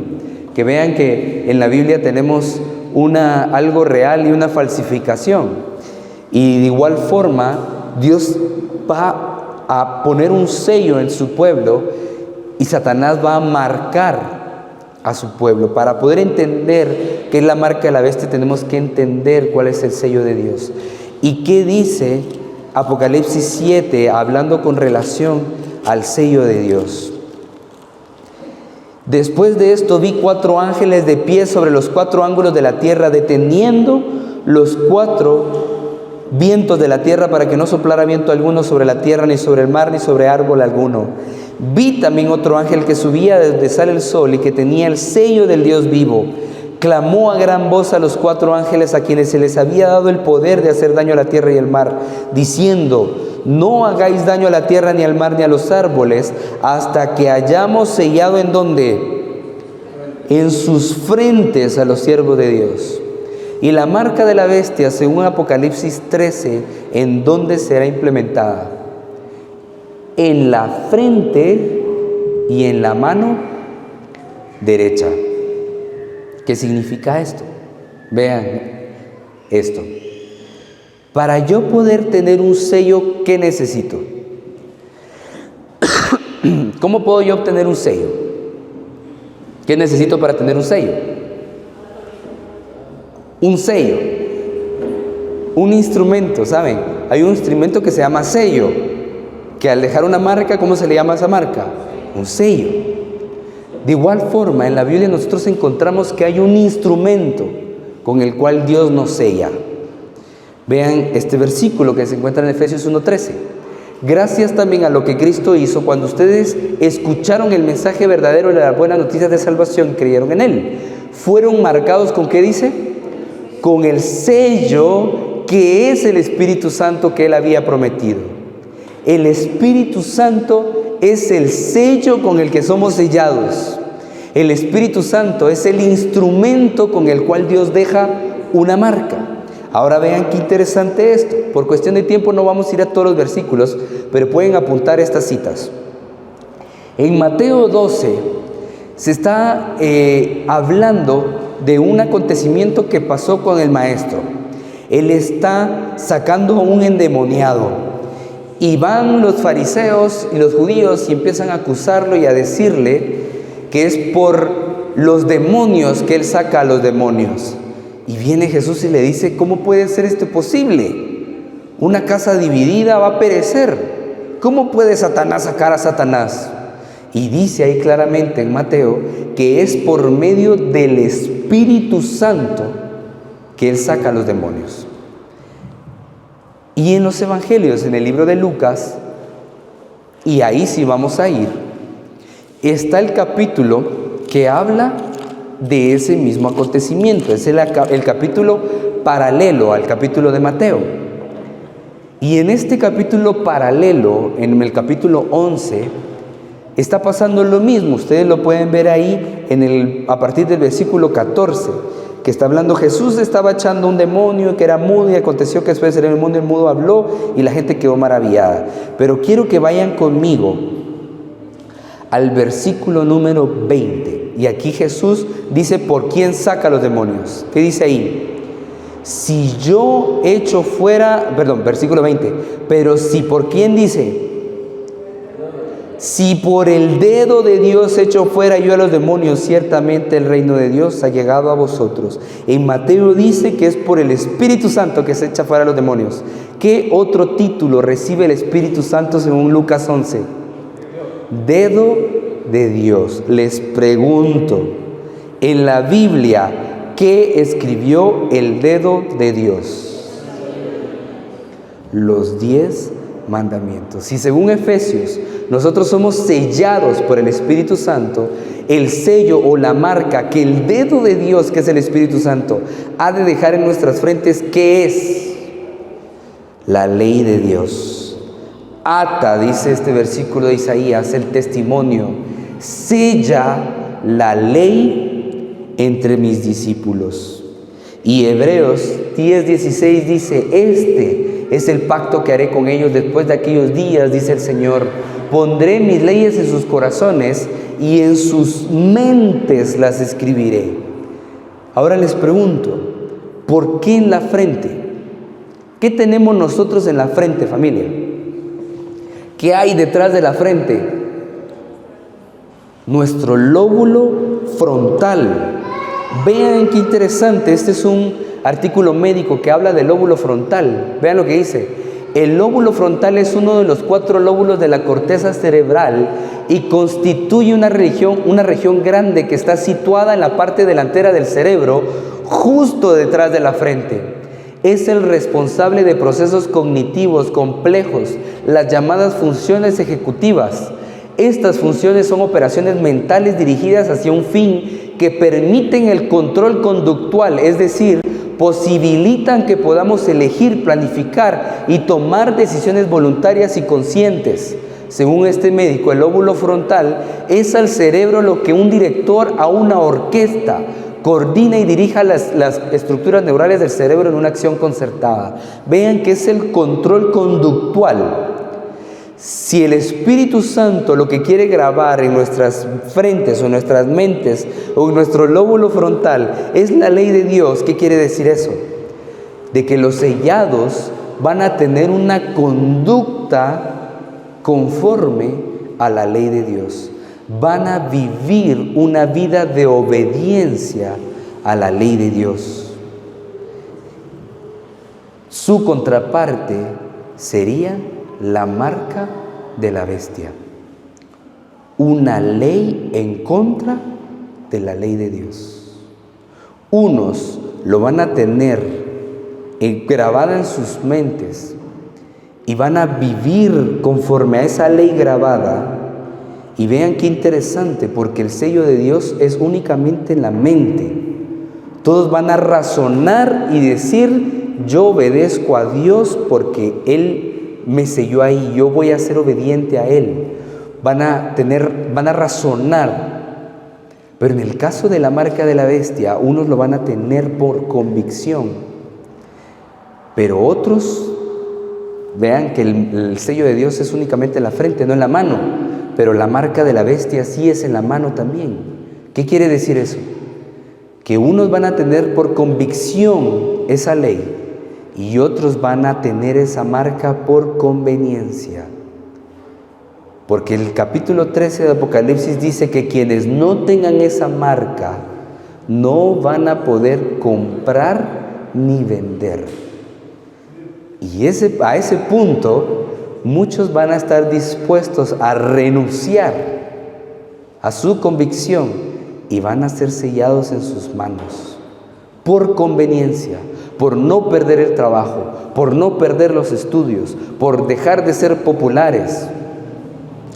que vean que en la Biblia tenemos algo real y una falsificación, y de igual forma Dios va a poner un sello en su pueblo y Satanás va a marcar a su pueblo. Para poder entender qué es la marca de la bestia, tenemos que entender cuál es el sello de Dios. ¿Y qué dice Apocalipsis 7 hablando con relación al sello de Dios? Después de esto vi 4 ángeles de pie sobre los 4 ángulos de la tierra, deteniendo los 4 vientos de la tierra para que no soplara viento alguno sobre la tierra, ni sobre el mar, ni sobre árbol alguno. Vi también otro ángel que subía desde donde sale el sol y que tenía el sello del Dios vivo. Clamó a gran voz a los 4 ángeles a quienes se les había dado el poder de hacer daño a la tierra y al mar, diciendo, no hagáis daño a la tierra, ni al mar, ni a los árboles, hasta que hayamos sellado ¿en dónde? En sus frentes a los siervos de Dios. Y la marca de la bestia, según Apocalipsis 13, ¿en dónde será implementada? En la frente y en la mano derecha. ¿Qué significa esto? Vean esto. Para yo poder tener un sello, ¿qué necesito? ¿Cómo puedo yo obtener un sello? ¿Qué necesito para tener un sello? Un sello, un instrumento, ¿saben? Hay un instrumento que se llama sello, que al dejar una marca, ¿cómo se le llama a esa marca? Un sello. De igual forma, en la Biblia nosotros encontramos que hay un instrumento con el cual Dios nos sella. Vean este versículo que se encuentra en Efesios 1:13. Gracias también a lo que Cristo hizo cuando ustedes escucharon el mensaje verdadero de las buenas noticias de salvación y creyeron en él. Fueron marcados ¿con qué dice? Con el sello que es el Espíritu Santo que Él había prometido. El Espíritu Santo es el sello con el que somos sellados. El Espíritu Santo es el instrumento con el cual Dios deja una marca. Ahora vean qué interesante esto. Por cuestión de tiempo no vamos a ir a todos los versículos, pero pueden apuntar estas citas. En Mateo 12 se está hablando de un acontecimiento que pasó con el maestro. Él está sacando a un endemoniado y van los fariseos y los judíos y empiezan a acusarlo y a decirle que es por los demonios que él saca a los demonios. Y viene Jesús y le dice: ¿cómo puede ser esto posible? Una casa dividida va a perecer. ¿Cómo puede Satanás sacar a Satanás? Y dice ahí claramente en Mateo que es por medio del Espíritu Santo que él saca a los demonios. Y en los evangelios, en el libro de Lucas, y ahí sí vamos a ir, está el capítulo que habla de ese mismo acontecimiento. Es el capítulo paralelo al capítulo de Mateo. Y en este capítulo paralelo, en el capítulo 11, está pasando lo mismo. Ustedes lo pueden ver ahí a partir del versículo 14, que está hablando: Jesús estaba echando un demonio que era mudo, y aconteció que después de ser el mudo habló, y la gente quedó maravillada. Pero quiero que vayan conmigo al versículo número 20. Y aquí Jesús dice por quién saca los demonios. ¿Qué dice ahí? Si yo echo fuera, versículo 20. Pero si por quién dice: si por el dedo de Dios echo fuera yo a los demonios, ciertamente el reino de Dios ha llegado a vosotros. En Mateo dice que es por el Espíritu Santo que se echa fuera a los demonios. ¿Qué otro título recibe el Espíritu Santo según Lucas 11? Dedo de Dios. Les pregunto, en la Biblia, ¿qué escribió el dedo de Dios? Los 10 mandamientos. Si según Efesios nosotros somos sellados por el Espíritu Santo, el sello o la marca que el dedo de Dios, que es el Espíritu Santo, ha de dejar en nuestras frentes, ¿qué es? La ley de Dios. Ata, dice este versículo de Isaías, el testimonio, sella la ley entre mis discípulos. Y Hebreos 10:16 dice: este es el pacto que haré con ellos después de aquellos días, dice el Señor. Pondré mis leyes en sus corazones y en sus mentes las escribiré. Ahora les pregunto, ¿por qué en la frente? ¿Qué tenemos nosotros en la frente, familia? ¿Qué hay detrás de la frente? Nuestro lóbulo frontal. Vean qué interesante, este es un artículo médico que habla del lóbulo frontal. Vean lo que dice: el lóbulo frontal es uno de los 4 lóbulos de la corteza cerebral y constituye una región grande que está situada en la parte delantera del cerebro, justo detrás de la frente. Es el responsable de procesos cognitivos complejos, las llamadas funciones ejecutivas. Estas funciones son operaciones mentales dirigidas hacia un fin que permiten el control conductual, es decir, posibilitan que podamos elegir, planificar y tomar decisiones voluntarias y conscientes. Según este médico, el lóbulo frontal es al cerebro lo que un director a una orquesta: coordina y dirija las estructuras neurales del cerebro en una acción concertada. Vean que es el control conductual. Si el Espíritu Santo lo que quiere grabar en nuestras frentes o en nuestras mentes o en nuestro lóbulo frontal es la ley de Dios, ¿qué quiere decir eso? De que los sellados van a tener una conducta conforme a la ley de Dios. Van a vivir una vida de obediencia a la ley de Dios. Su contraparte sería la marca de la bestia, una ley en contra de la ley de Dios. Unos lo van a tener grabada en sus mentes y van a vivir conforme a esa ley grabada. Y vean qué interesante, porque el sello de Dios es únicamente en la mente. Todos van a razonar y decir: yo obedezco a Dios porque Él me selló ahí, yo voy a ser obediente a Él. Van a razonar. Pero en el caso de la marca de la bestia, unos lo van a tener por convicción, pero otros, vean que el sello de Dios es únicamente en la frente, no en la mano, pero la marca de la bestia sí es en la mano también. ¿Qué quiere decir eso? Que unos van a tener por convicción esa ley y otros van a tener esa marca por conveniencia. Porque el capítulo 13 de Apocalipsis dice que quienes no tengan esa marca no van a poder comprar ni vender. Y a ese punto muchos van a estar dispuestos a renunciar a su convicción y van a ser sellados en sus manos por conveniencia, por no perder el trabajo, por no perder los estudios, por dejar de ser populares,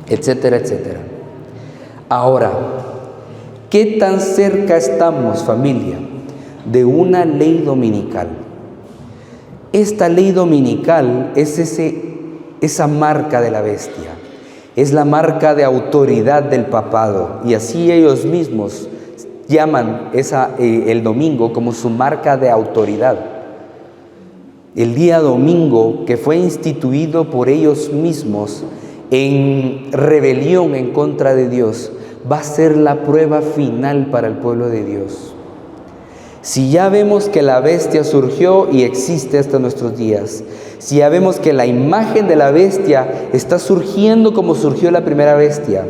etcétera, etcétera. Ahora, ¿qué tan cerca estamos, familia, de una ley dominical? Esta ley dominical es esa marca de la bestia, es la marca de autoridad del papado, y así ellos mismos llaman el domingo como su marca de autoridad. El día domingo, que fue instituido por ellos mismos en rebelión en contra de Dios, va a ser la prueba final para el pueblo de Dios. Si ya vemos que la bestia surgió y existe hasta nuestros días, si ya vemos que la imagen de la bestia está surgiendo como surgió la primera bestia,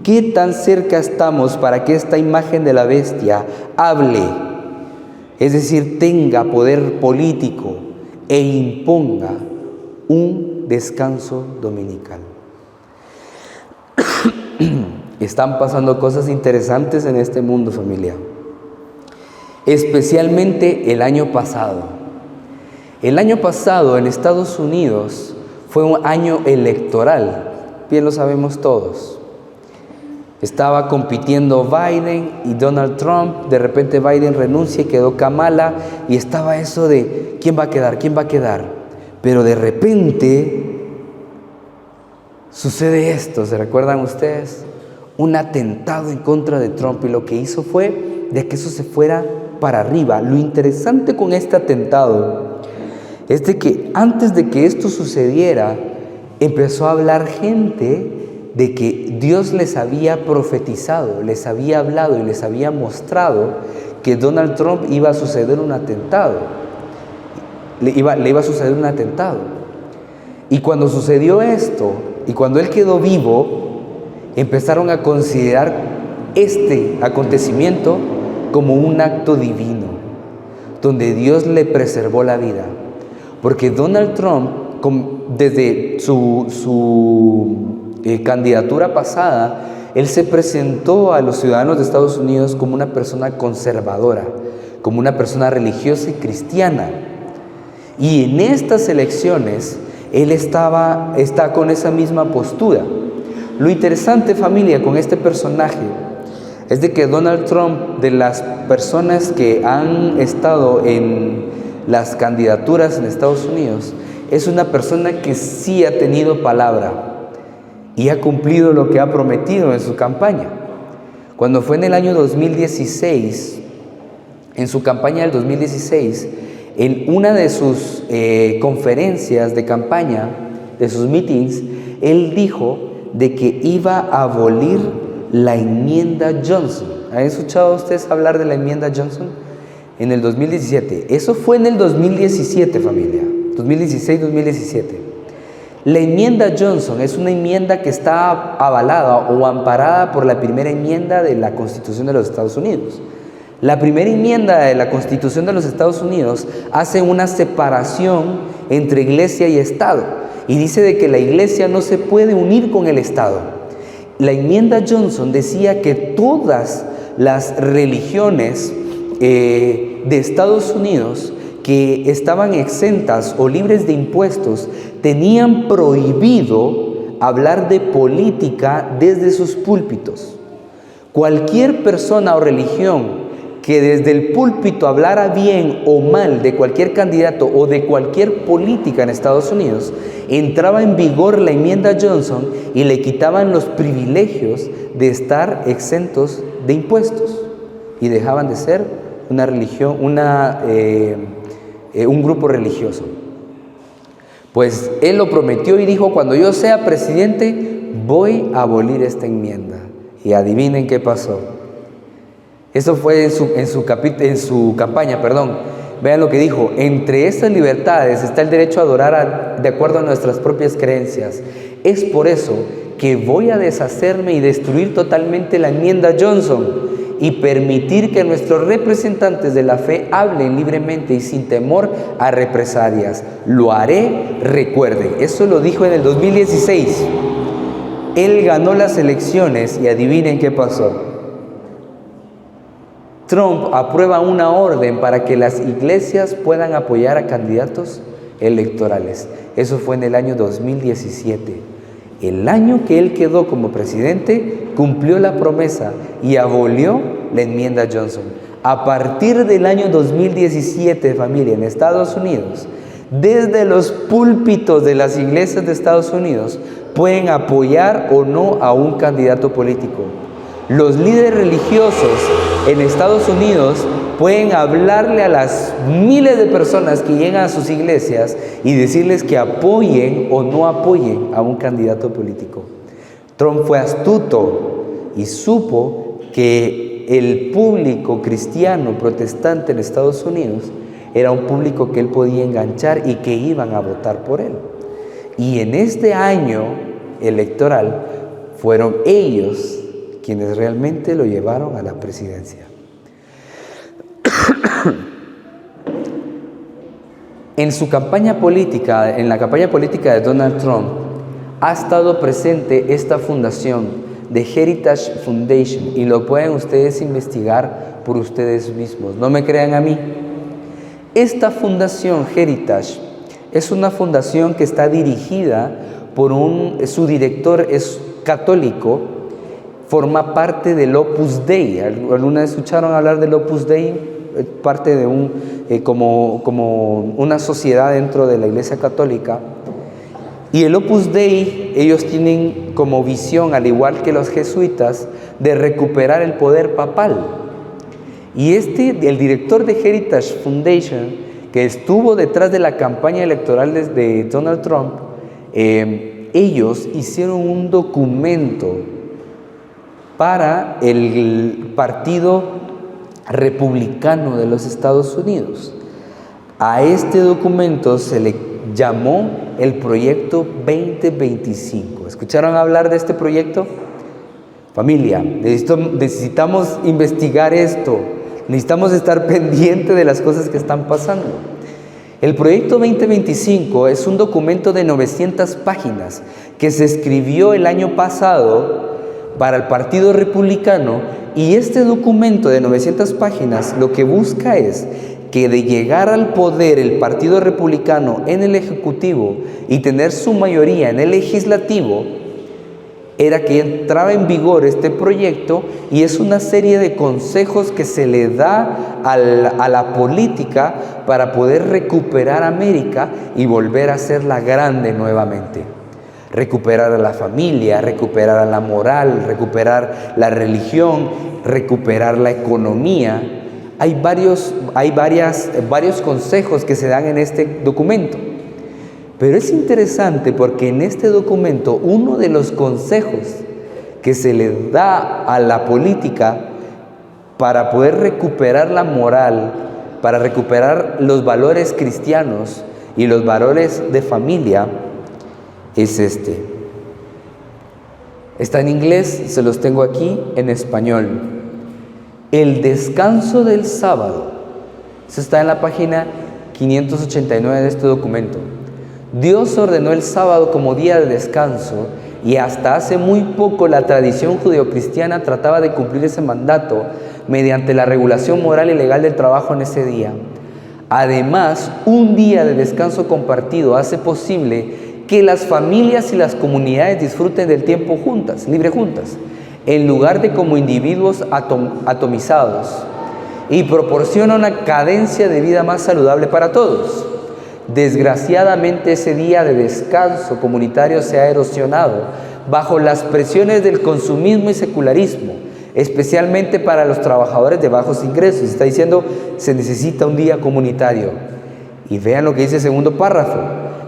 ¿qué tan cerca estamos para que esta imagen de la bestia hable? Es decir, tenga poder político e imponga un descanso dominical. Están pasando cosas interesantes en este mundo, familia. Especialmente el año pasado. El año pasado en Estados Unidos fue un año electoral, bien lo sabemos todos. Estaba compitiendo Biden y Donald Trump. De repente Biden renuncia y quedó Kamala, y estaba eso de ¿quién va a quedar? ¿Quién va a quedar? Pero de repente sucede esto, ¿se recuerdan ustedes? Un atentado en contra de Trump, y lo que hizo fue de que eso se fuera para arriba. Lo interesante con este atentado es de que antes de que esto sucediera, empezó a hablar gente de que Dios les había profetizado, les había hablado y les había mostrado que Donald Trump iba a suceder un atentado. Le iba a suceder un atentado. Y cuando sucedió esto, y cuando él quedó vivo, empezaron a considerar este acontecimiento como un acto divino, donde Dios le preservó la vida. Porque Donald Trump, desde su candidatura pasada, él se presentó a los ciudadanos de Estados Unidos como una persona conservadora, como una persona religiosa y cristiana. Y en estas elecciones, él está con esa misma postura. Lo interesante, familia, con este personaje es de que Donald Trump, de las personas que han estado en las candidaturas en Estados Unidos, es una persona que sí ha tenido palabra y ha cumplido lo que ha prometido en su campaña. Cuando fue en el año 2016, en su campaña del 2016, en una de sus conferencias de campaña, de sus meetings, él dijo de que iba a abolir la enmienda Johnson. ¿Han escuchado ustedes hablar de la enmienda Johnson? En el 2017. Eso fue en el 2017, familia. 2016-2017. La enmienda Johnson es una enmienda que está avalada o amparada por la primera enmienda de la Constitución de los Estados Unidos. La primera enmienda de la Constitución de los Estados Unidos hace una separación entre iglesia y Estado, y dice de que la iglesia no se puede unir con el Estado. La enmienda Johnson decía que todas las religiones de Estados Unidos que estaban exentas o libres de impuestos tenían prohibido hablar de política desde sus púlpitos. Cualquier persona o religión que desde el púlpito hablara bien o mal de cualquier candidato o de cualquier política en Estados Unidos, entraba en vigor la enmienda Johnson y le quitaban los privilegios de estar exentos de impuestos y dejaban de ser una religión, un grupo religioso. Pues él lo prometió y dijo: cuando yo sea presidente voy a abolir esta enmienda. Y adivinen qué pasó. Eso fue en su campaña. Vean lo que dijo: entre estas libertades está el derecho a adorar de acuerdo a nuestras propias creencias. Es por eso que voy a deshacerme y destruir totalmente la enmienda Johnson y permitir que nuestros representantes de la fe hablen libremente y sin temor a represalias. Lo haré, recuerden. Eso lo dijo en el 2016. Él ganó las elecciones y adivinen qué pasó. Trump aprueba una orden para que las iglesias puedan apoyar a candidatos electorales. Eso fue en el año 2017. El año que él quedó como presidente, cumplió la promesa y abolió la enmienda Johnson. A partir del año 2017, familia, en Estados Unidos, desde los púlpitos de las iglesias de Estados Unidos, pueden apoyar o no a un candidato político. Los líderes religiosos en Estados Unidos pueden hablarle a las miles de personas que llegan a sus iglesias y decirles que apoyen o no apoyen a un candidato político. Trump fue astuto y supo que el público cristiano protestante en Estados Unidos era un público que él podía enganchar y que iban a votar por él. Y en este año electoral fueron ellos quienes realmente lo llevaron a la presidencia. En su campaña política, en la campaña política de Donald Trump, ha estado presente esta fundación, The Heritage Foundation, y lo pueden ustedes investigar por ustedes mismos. No me crean a mí. Esta fundación Heritage es una fundación que está dirigida por su director es católico, forma parte del Opus Dei. ¿Alguna vez escucharon hablar del Opus Dei? Parte de como una sociedad dentro de la Iglesia Católica. Y el Opus Dei, ellos tienen como visión, al igual que los jesuitas, de recuperar el poder papal. Y el director de Heritage Foundation, que estuvo detrás de la campaña electoral de Donald Trump, ellos hicieron un documento para el Partido Republicano de los Estados Unidos. A este documento se le llamó el Proyecto 2025. ¿Escucharon hablar de este proyecto? Familia, necesitamos investigar esto. Necesitamos estar pendientes de las cosas que están pasando. El Proyecto 2025 es un documento de 900 páginas que se escribió el año pasado para el Partido Republicano, y este documento de 900 páginas lo que busca es que de llegar al poder el Partido Republicano en el Ejecutivo y tener su mayoría en el Legislativo, era que entraba en vigor este proyecto, y es una serie de consejos que se le da a la política para poder recuperar América y volver a hacerla grande nuevamente. Recuperar a la familia, recuperar a la moral, recuperar la religión, recuperar la economía. Hay varios consejos que se dan en este documento. Pero es interesante porque en este documento uno de los consejos que se le da a la política para poder recuperar la moral, para recuperar los valores cristianos y los valores de familia, es este. Está en inglés, se los tengo aquí en español. El descanso del sábado. Eso está en la página 589 de este documento. Dios ordenó el sábado como día de descanso, y hasta hace muy poco la tradición judeocristiana trataba de cumplir ese mandato mediante la regulación moral y legal del trabajo en ese día. Además, un día de descanso compartido hace posible que las familias y las comunidades disfruten del tiempo libre juntas, en lugar de como individuos atomizados. y proporciona una cadencia de vida más saludable para todos. Desgraciadamente, ese día de descanso comunitario se ha erosionado bajo las presiones del consumismo y secularismo, especialmente para los trabajadores de bajos ingresos. Está diciendo, se necesita un día comunitario. Y vean lo que dice el segundo párrafo.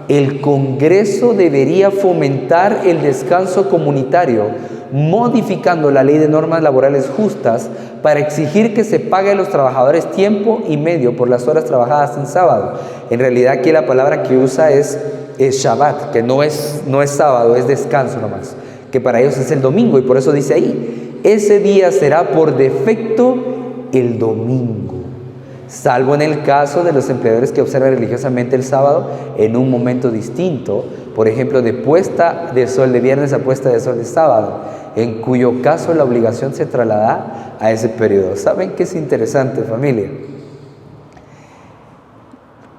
El Congreso debería fomentar el descanso comunitario, modificando la ley de normas laborales justas para exigir que se pague a los trabajadores tiempo y medio por las horas trabajadas en sábado. En realidad aquí la palabra que usa es Shabbat, que no es sábado, es descanso nomás, que para ellos es el domingo, y por eso dice ahí, ese día será por defecto el domingo, salvo en el caso de los empleadores que observan religiosamente el sábado en un momento distinto, por ejemplo, de puesta de sol de viernes a puesta de sol de sábado, en cuyo caso la obligación se traslada a ese periodo. ¿Saben qué es interesante, familia?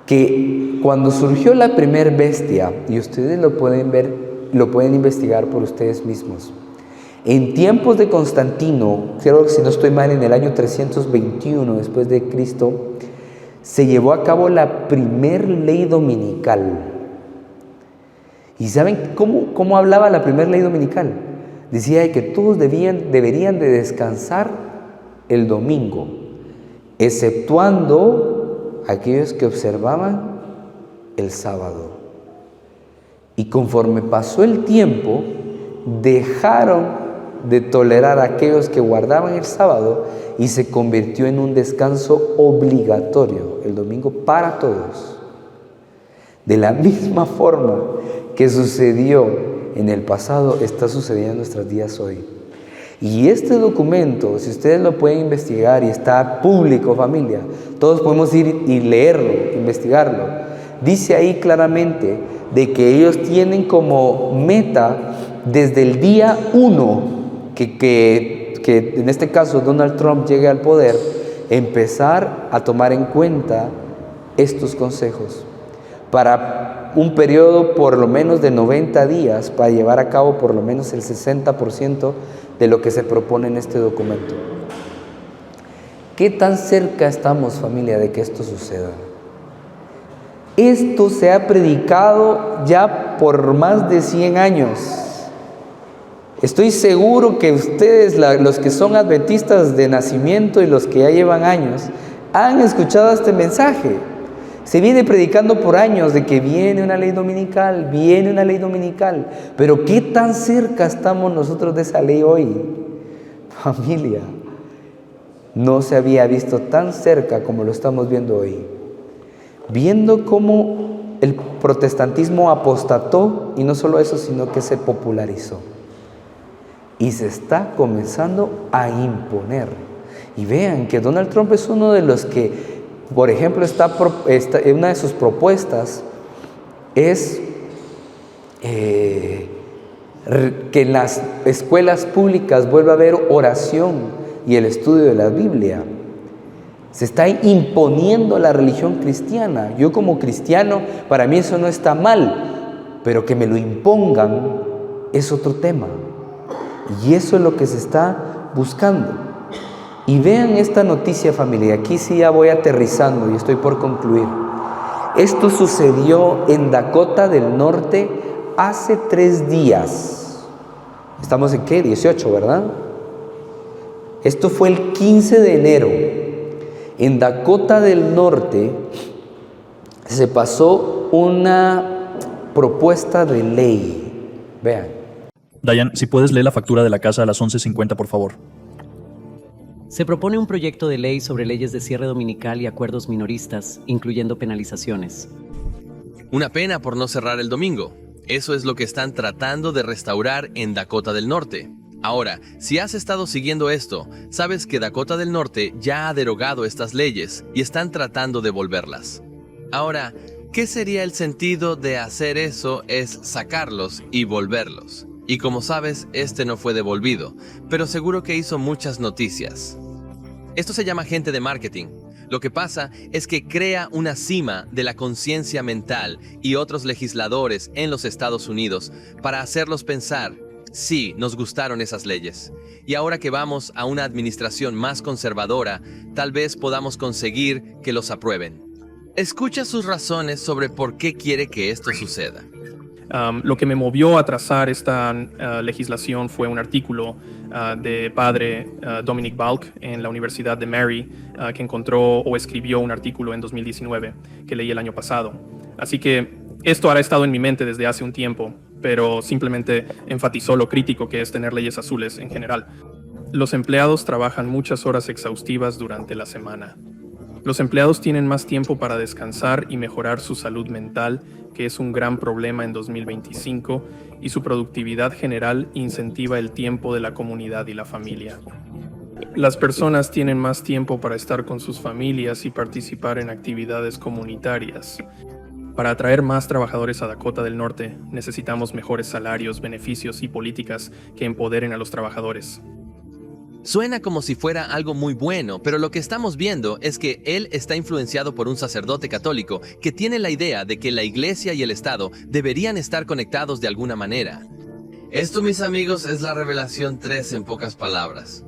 Que cuando surgió la primer bestia, y ustedes lo pueden ver, lo pueden investigar por ustedes mismos, en tiempos de Constantino, creo que si no estoy mal, en el año 321 después de Cristo, se llevó a cabo la primer ley dominical. ¿Y saben cómo hablaba la primer ley dominical? Decía que todos deberían de descansar el domingo, exceptuando aquellos que observaban el sábado. Y conforme pasó el tiempo, dejaron de tolerar a aquellos que guardaban el sábado y se convirtió en un descanso obligatorio el domingo para todos. De la misma forma que sucedió en el pasado, está sucediendo en nuestros días hoy. Y este documento, si ustedes lo pueden investigar, y está público, familia, todos podemos ir y leerlo, investigarlo, dice ahí claramente de que ellos tienen como meta desde el día 1 que en este caso Donald Trump llegue al poder, empezar a tomar en cuenta estos consejos para un periodo por lo menos de 90 días para llevar a cabo por lo menos el 60% de lo que se propone en este documento. ¿Qué tan cerca estamos, familia, de que esto suceda? Esto se ha predicado ya por más de 100 años. Estoy seguro que ustedes, los que son adventistas de nacimiento y los que ya llevan años, han escuchado este mensaje. Se viene predicando por años de que viene una ley dominical, pero ¿qué tan cerca estamos nosotros de esa ley hoy? Familia, no se había visto tan cerca como lo estamos viendo hoy. Viendo cómo el protestantismo apostató, y no solo eso, sino que se popularizó. Y se está comenzando a imponer. Y vean que Donald Trump es uno de los que, por ejemplo, una de sus propuestas es que en las escuelas públicas vuelva a haber oración y el estudio de la Biblia. Se está imponiendo la religión cristiana. Yo como cristiano, para mí eso no está mal, pero que me lo impongan es otro tema. Y eso es lo que se está buscando. Y vean esta noticia, familia. Aquí sí ya voy aterrizando y estoy por concluir. Esto sucedió en Dakota del Norte hace 3 días. ¿Estamos en qué? 18, ¿verdad? Esto fue el 15 de enero. En Dakota del Norte se pasó una propuesta de ley. Vean. Diane, si puedes leer la factura de la casa a las 11:50, por favor. Se propone un proyecto de ley sobre leyes de cierre dominical y acuerdos minoristas, incluyendo penalizaciones. Una pena por no cerrar el domingo. Eso es lo que están tratando de restaurar en Dakota del Norte. Ahora, si has estado siguiendo esto, sabes que Dakota del Norte ya ha derogado estas leyes y están tratando de devolverlas. Ahora, ¿qué sería el sentido de hacer eso? Es sacarlos y volverlos. Y como sabes, este no fue devolvido, pero seguro que hizo muchas noticias. Esto se llama gente de marketing. Lo que pasa es que crea una cima de la conciencia mental y otros legisladores en los Estados Unidos para hacerlos pensar, sí, nos gustaron esas leyes. Y ahora que vamos a una administración más conservadora, tal vez podamos conseguir que los aprueben. Escucha sus razones sobre por qué quiere que esto suceda. Lo que me movió a trazar esta legislación fue un artículo de padre Dominic Balk en la Universidad de Mary, que encontró o escribió un artículo en 2019 que leí el año pasado. Así que esto ha estado en mi mente desde hace un tiempo, pero simplemente enfatizó lo crítico que es tener leyes azules en general. Los empleados trabajan muchas horas exhaustivas durante la semana. Los empleados tienen más tiempo para descansar y mejorar su salud mental, que es un gran problema en 2025, y su productividad general incentiva el tiempo de la comunidad y la familia. Las personas tienen más tiempo para estar con sus familias y participar en actividades comunitarias. Para atraer más trabajadores a Dakota del Norte, necesitamos mejores salarios, beneficios y políticas que empoderen a los trabajadores. Suena como si fuera algo muy bueno, pero lo que estamos viendo es que él está influenciado por un sacerdote católico que tiene la idea de que la iglesia y el Estado deberían estar conectados de alguna manera. Esto, mis amigos, es la Revelación 13 en pocas palabras.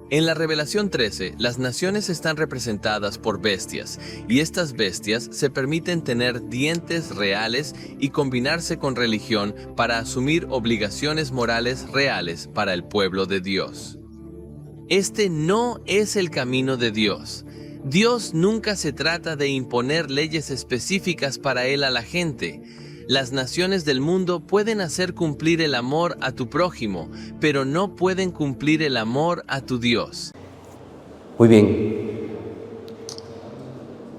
En la Revelación 13, las naciones están representadas por bestias, y estas bestias se permiten tener dientes reales y combinarse con religión para asumir obligaciones morales reales para el pueblo de Dios. Este no es el camino de Dios. Dios nunca se trata de imponer leyes específicas para Él a la gente. Las naciones del mundo pueden hacer cumplir el amor a tu prójimo, pero no pueden cumplir el amor a tu Dios. Muy bien.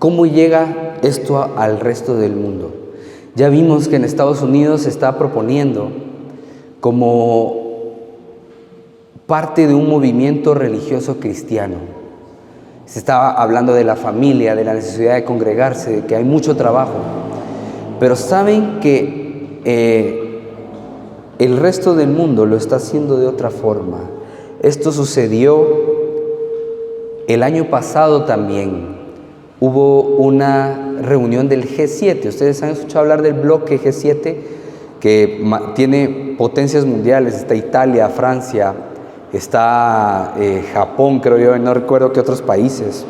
¿Cómo llega esto al resto del mundo? Ya vimos que en Estados Unidos se está proponiendo como parte de un movimiento religioso cristiano. Se estaba hablando de la familia, de la necesidad de congregarse, de que hay mucho trabajo. Pero saben que el resto del mundo lo está haciendo de otra forma. Esto sucedió el año pasado también. Hubo una reunión del G7. Ustedes han escuchado hablar del bloque G7, que tiene potencias mundiales. Está Italia, Francia, está Japón, creo yo, no recuerdo qué otros países.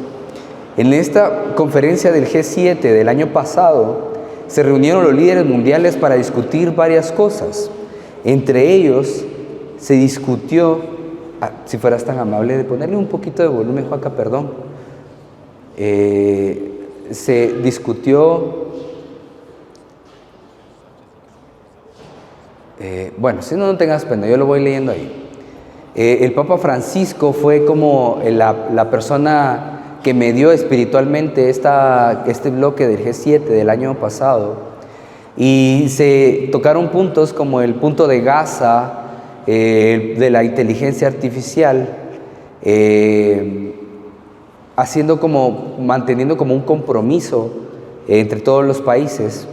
En esta conferencia del G7 del año pasado, se reunieron los líderes mundiales para discutir varias cosas. Entre ellos, se discutió, si fueras tan amable de ponerle un poquito de volumen, Joaca, perdón. Se discutió, bueno, si no tengas pena, yo lo voy leyendo ahí. El Papa Francisco fue como la persona que medió espiritualmente este bloque del G7 del año pasado, y se tocaron puntos como el punto de Gaza, de la inteligencia artificial, manteniendo como un compromiso entre todos los países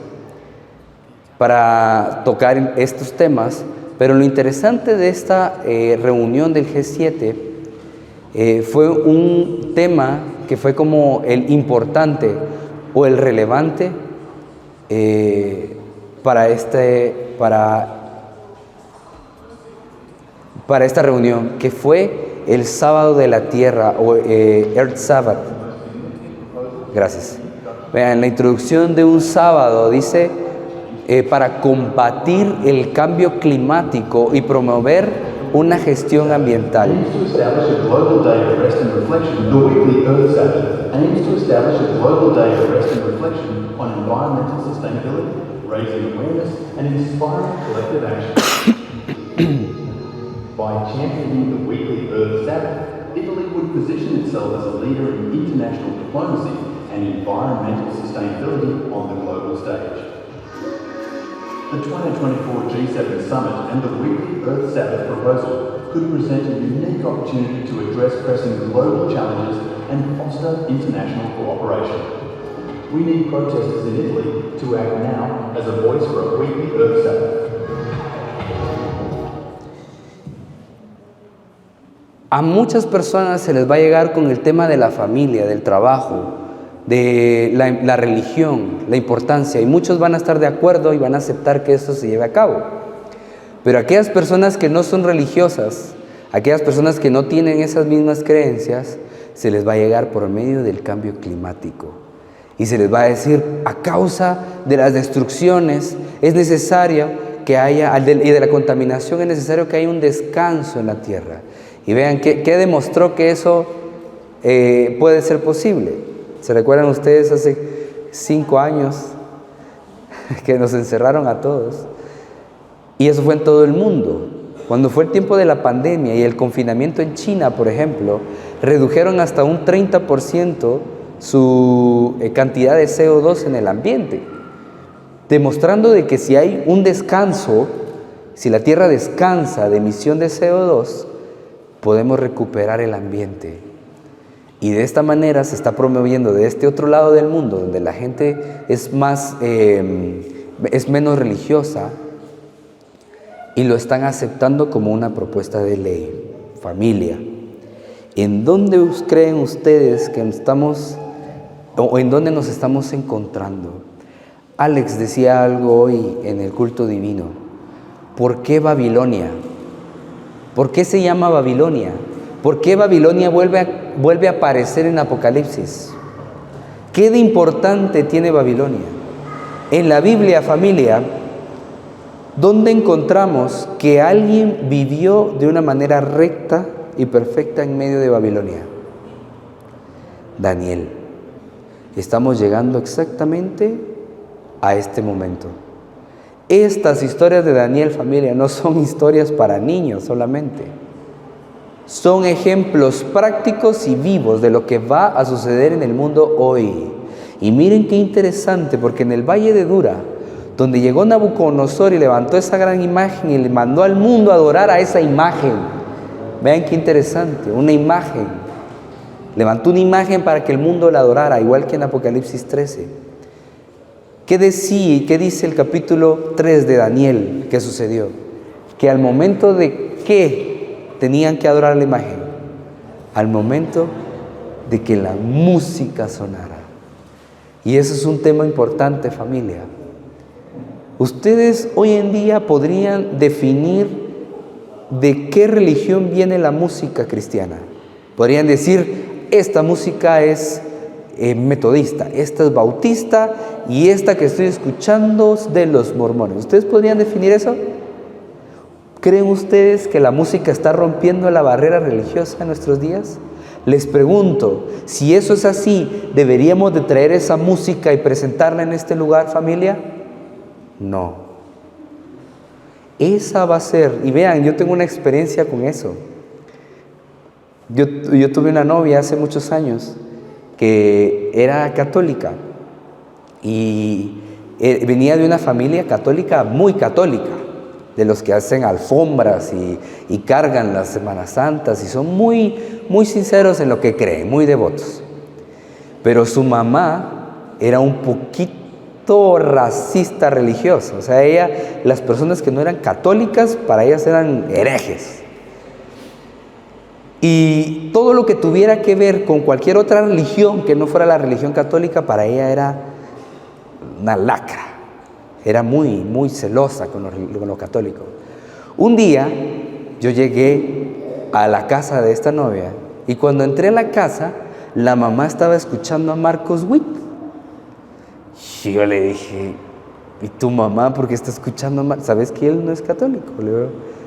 para tocar estos temas. Pero lo interesante de esta reunión del G7 fue un tema que fue como el importante o el relevante para esta reunión, que fue el sábado de la tierra o Earth Sabbath. Gracias. Vean, la introducción de un sábado dice para combatir el cambio climático y promover una gestión ambiental. By championing the weekly Earth Sabbath, Italy would position itself as a leader in international diplomacy and environmental sustainability on the global stage. The 2024 G7 Summit and the weekly Earth Sabbath proposal could present a unique opportunity to address pressing global challenges and foster international cooperation. We need protesters in Italy to act now as a voice for a weekly Earth Sabbath. A muchas personas se les va a llegar con el tema de la familia, del trabajo, de la religión, la importancia, y muchos van a estar de acuerdo y van a aceptar que esto se lleve a cabo. Pero aquellas personas que no son religiosas, aquellas personas que no tienen esas mismas creencias, se les va a llegar por medio del cambio climático. Y se les va a decir, a causa de las destrucciones, es necesario que haya, y de la contaminación, es necesario que haya un descanso en la tierra. Y vean, ¿qué demostró que eso puede ser posible? ¿Se recuerdan ustedes hace 5 años que nos encerraron a todos? Y eso fue en todo el mundo. Cuando fue el tiempo de la pandemia y el confinamiento en China, por ejemplo, redujeron hasta un 30% su cantidad de CO2 en el ambiente, demostrando de que si hay un descanso, si la Tierra descansa de emisión de CO2, podemos recuperar el ambiente. Y de esta manera se está promoviendo de este otro lado del mundo, donde la gente es menos religiosa, y lo están aceptando como una propuesta de ley. Familia, ¿en dónde creen ustedes que estamos, o en dónde nos estamos encontrando? Alex decía algo hoy en el culto divino. ¿Por qué Babilonia? ¿Por qué se llama Babilonia? ¿Por qué Babilonia vuelve a aparecer en Apocalipsis? ¿Qué de importante tiene Babilonia? En la Biblia, familia, ¿dónde encontramos que alguien vivió de una manera recta y perfecta en medio de Babilonia? Daniel. Estamos llegando exactamente a este momento. Estas historias de Daniel, familia, no son historias para niños solamente. Son ejemplos prácticos y vivos de lo que va a suceder en el mundo hoy. Y miren qué interesante, porque en el Valle de Dura, donde llegó Nabucodonosor y levantó esa gran imagen y le mandó al mundo a adorar a esa imagen. Vean qué interesante, una imagen. Levantó una imagen para que el mundo la adorara, igual que en Apocalipsis 13. ¿Qué decía y qué dice el capítulo 3 de Daniel que sucedió? Que al momento de que tenían que adorar la imagen, al momento de que la música sonara. Y eso es un tema importante, familia. Ustedes hoy en día podrían definir de qué religión viene la música cristiana. Podrían decir, esta música es metodista, esta es bautista y esta que estoy escuchando es de los mormones. ¿Ustedes podrían definir eso? ¿Creen ustedes que la música está rompiendo la barrera religiosa en nuestros días? Les pregunto, si eso es así, ¿deberíamos de traer esa música y presentarla en este lugar, familia? No. Esa va a ser, y vean, yo tengo una experiencia con eso. Yo tuve una novia hace muchos años que era católica y venía de una familia católica, muy católica, de los que hacen alfombras y cargan las Semanas Santas y son muy, muy sinceros en lo que creen, muy devotos. Pero su mamá era un poquito racista religiosa, o sea, las personas que no eran católicas, para ellas eran herejes. Y todo lo que tuviera que ver con cualquier otra religión que no fuera la religión católica, para ella era una lacra. Era muy, muy celosa con lo católico. Un día yo llegué a la casa de esta novia y cuando entré a la casa, la mamá estaba escuchando a Marcos Witt. Y yo le dije, ¿y tu mamá por qué está escuchando a Marcos? ¿Sabes que él no es católico? Le digo,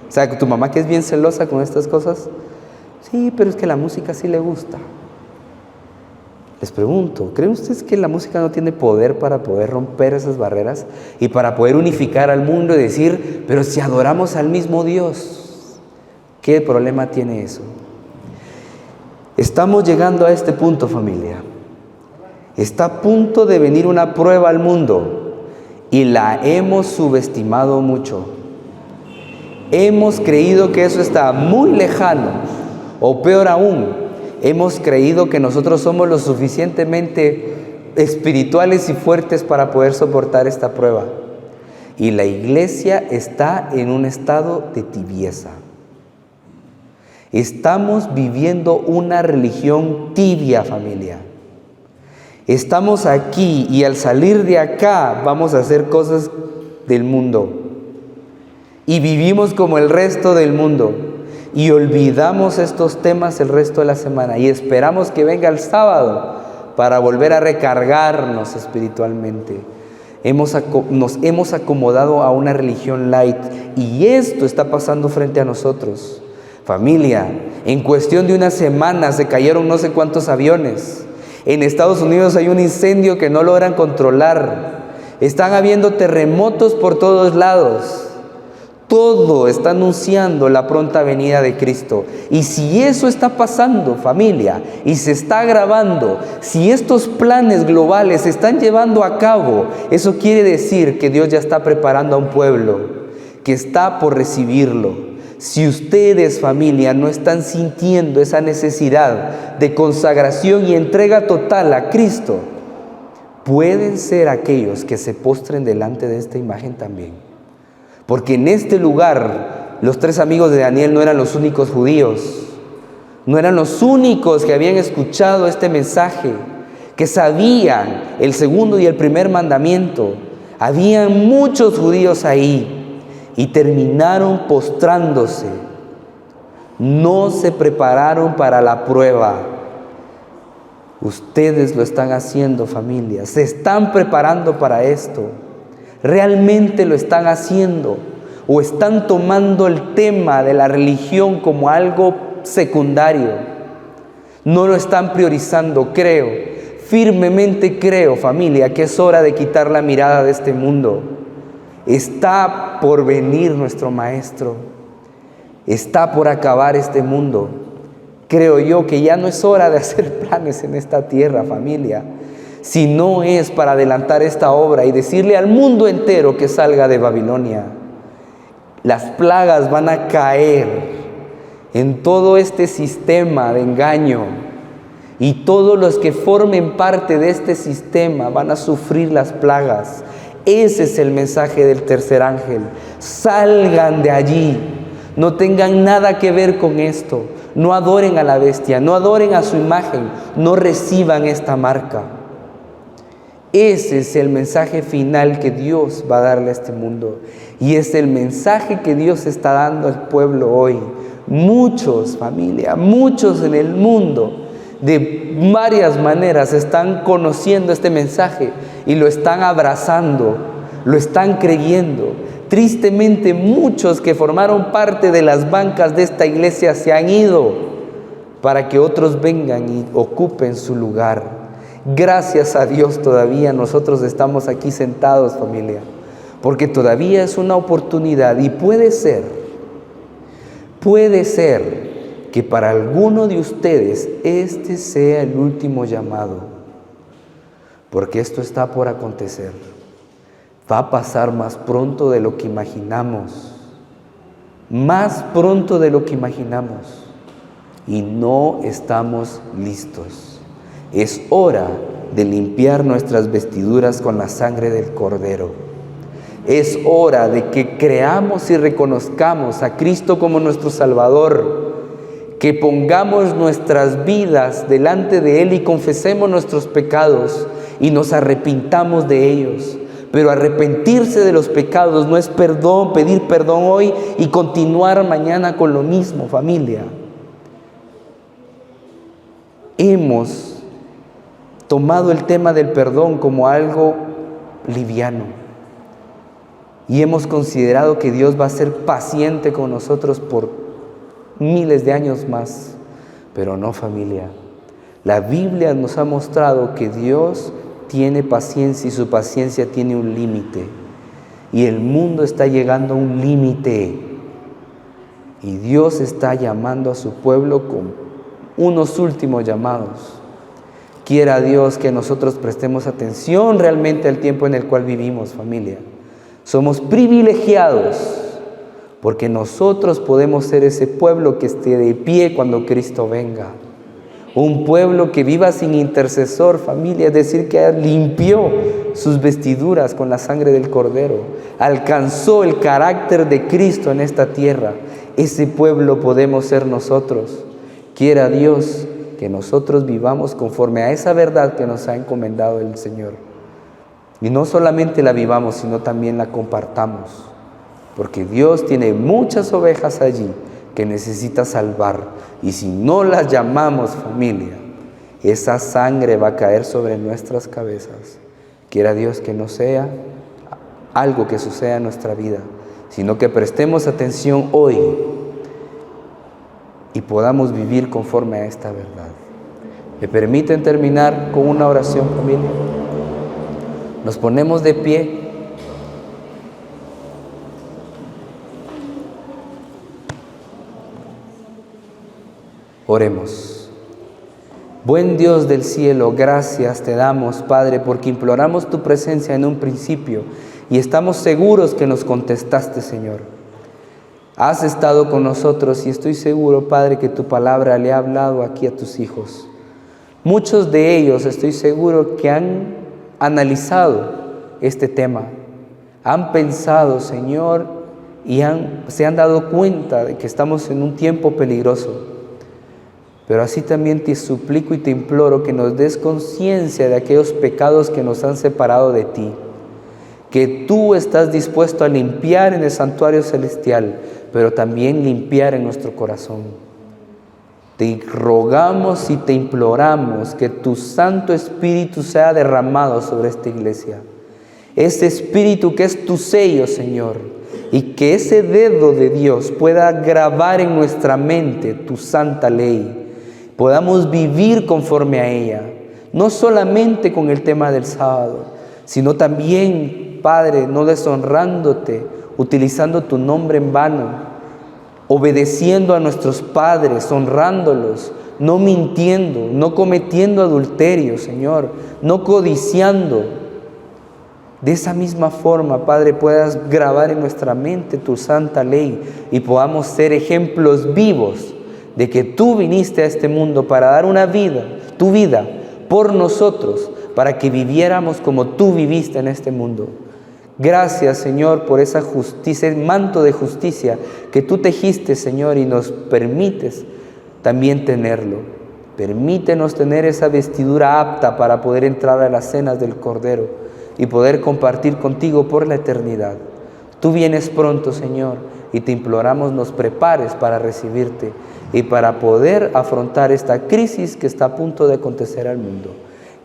o sea, tu mamá que es bien celosa con estas cosas. Sí, pero es que la música sí le gusta. Les pregunto, ¿creen ustedes que la música no tiene poder para poder romper esas barreras y para poder unificar al mundo y decir, pero si adoramos al mismo Dios, ¿qué problema tiene eso? Estamos llegando a este punto, familia. Está a punto de venir una prueba al mundo y la hemos subestimado mucho. Hemos creído que eso está muy lejano, o peor aún, hemos creído que nosotros somos lo suficientemente espirituales y fuertes para poder soportar esta prueba. Y la iglesia está en un estado de tibieza. Estamos viviendo una religión tibia, familia. Estamos aquí y al salir de acá vamos a hacer cosas del mundo. y vivimos como el resto del mundo y olvidamos estos temas el resto de la semana y esperamos que venga el sábado para volver a recargarnos espiritualmente. Nos hemos acomodado a una religión light y esto está pasando frente a nosotros. Familia, en cuestión de una semana se cayeron no sé cuántos aviones. En Estados Unidos hay un incendio que no logran controlar. Están habiendo terremotos por todos lados. Todo está anunciando la pronta venida de Cristo. Y si eso está pasando, familia, y se está agravando, si estos planes globales se están llevando a cabo, eso quiere decir que Dios ya está preparando a un pueblo que está por recibirlo. Si ustedes, familia, no están sintiendo esa necesidad de consagración y entrega total a Cristo, pueden ser aquellos que se postren delante de esta imagen también. Porque en este lugar, los 3 amigos de Daniel no eran los únicos judíos, no eran los únicos que habían escuchado este mensaje, que sabían el segundo y el primer mandamiento. Habían muchos judíos ahí y terminaron postrándose. No se prepararon para la prueba. Ustedes lo están haciendo, familia. Se están preparando para esto. ¿Realmente lo están haciendo? ¿O están tomando el tema de la religión como algo secundario? No lo están priorizando. Creo, firmemente creo, familia, que es hora de quitar la mirada de este mundo. Está por venir nuestro Maestro. Está por acabar este mundo. Creo yo que ya no es hora de hacer planes en esta tierra, familia. Si no es para adelantar esta obra y decirle al mundo entero que salga de Babilonia. Las plagas van a caer en todo este sistema de engaño y todos los que formen parte de este sistema van a sufrir las plagas. Ese es el mensaje del tercer ángel. Salgan de allí, no tengan nada que ver con esto, no adoren a la bestia, no adoren a su imagen, no reciban esta marca. Ese es el mensaje final que Dios va a darle a este mundo. Y es el mensaje que Dios está dando al pueblo hoy. Muchos, familia, muchos en el mundo, de varias maneras, están conociendo este mensaje y lo están abrazando, lo están creyendo. Tristemente, muchos que formaron parte de las bancas de esta iglesia se han ido para que otros vengan y ocupen su lugar. Gracias a Dios todavía nosotros estamos aquí sentados, familia, porque todavía es una oportunidad y puede ser que para alguno de ustedes este sea el último llamado, porque esto está por acontecer. Va a pasar más pronto de lo que imaginamos, más pronto de lo que imaginamos, y no estamos listos. Es hora de limpiar nuestras vestiduras con la sangre del Cordero. Es hora de que creamos y reconozcamos a Cristo como nuestro Salvador, que pongamos nuestras vidas delante de Él y confesemos nuestros pecados y nos arrepintamos de ellos. Pero arrepentirse de los pecados no es pedir perdón hoy y continuar mañana con lo mismo, familia. Hemos tomado el tema del perdón como algo liviano y hemos considerado que Dios va a ser paciente con nosotros por miles de años más, pero no, familia. La Biblia nos ha mostrado que Dios tiene paciencia y su paciencia tiene un límite, y el mundo está llegando a un límite y Dios está llamando a su pueblo con unos últimos llamados. Quiera Dios que nosotros prestemos atención realmente al tiempo en el cual vivimos, familia. Somos privilegiados porque nosotros podemos ser ese pueblo que esté de pie cuando Cristo venga. Un pueblo que viva sin intercesor, familia, es decir, que limpió sus vestiduras con la sangre del Cordero. Alcanzó el carácter de Cristo en esta tierra. Ese pueblo podemos ser nosotros. Quiera Dios que nosotros vivamos conforme a esa verdad que nos ha encomendado el Señor. Y no solamente la vivamos, sino también la compartamos. porque Dios tiene muchas ovejas allí que necesita salvar, y si no las llamamos familia, esa sangre va a caer sobre nuestras cabezas. Quiera Dios que no sea algo que suceda en nuestra vida, sino que prestemos atención hoy y podamos vivir conforme a esta verdad. ¿Me permiten terminar con una oración, familia? Nos ponemos de pie. Oremos. Buen Dios del cielo, gracias te damos, Padre, porque imploramos tu presencia en un principio y estamos seguros que nos contestaste, Señor. Has estado con nosotros y estoy seguro, Padre, que tu palabra le ha hablado aquí a tus hijos. Muchos de ellos estoy seguro que han analizado este tema, han pensado, Señor, y se han dado cuenta de que estamos en un tiempo peligroso. Pero así también te suplico y te imploro que nos des conciencia de aquellos pecados que nos han separado de ti, que tú estás dispuesto a limpiar en el santuario celestial, pero también limpiar en nuestro corazón. Te rogamos y te imploramos que tu Santo Espíritu sea derramado sobre esta iglesia. Ese Espíritu que es tu sello, Señor, y que ese dedo de Dios pueda grabar en nuestra mente tu santa ley. Podamos vivir conforme a ella, no solamente con el tema del sábado, sino también, Padre, no deshonrándote, utilizando tu nombre en vano, obedeciendo a nuestros padres, honrándolos, no mintiendo, no cometiendo adulterio, Señor, no codiciando. De esa misma forma, Padre, puedas grabar en nuestra mente tu santa ley y podamos ser ejemplos vivos de que tú viniste a este mundo para dar una vida, tu vida, por nosotros, para que viviéramos como tú viviste en este mundo. Gracias, Señor, por esa justicia, el manto de justicia que tú tejiste, Señor, y nos permites también tenerlo. Permítenos tener esa vestidura apta para poder entrar a las cenas del Cordero y poder compartir contigo por la eternidad. Tú vienes pronto, Señor, y te imploramos nos prepares para recibirte y para poder afrontar esta crisis que está a punto de acontecer al mundo.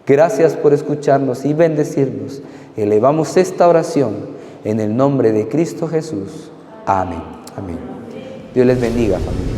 Gracias por escucharnos y bendecirnos. Elevamos esta oración en el nombre de Cristo Jesús. Amén. Amén. Dios les bendiga, familia.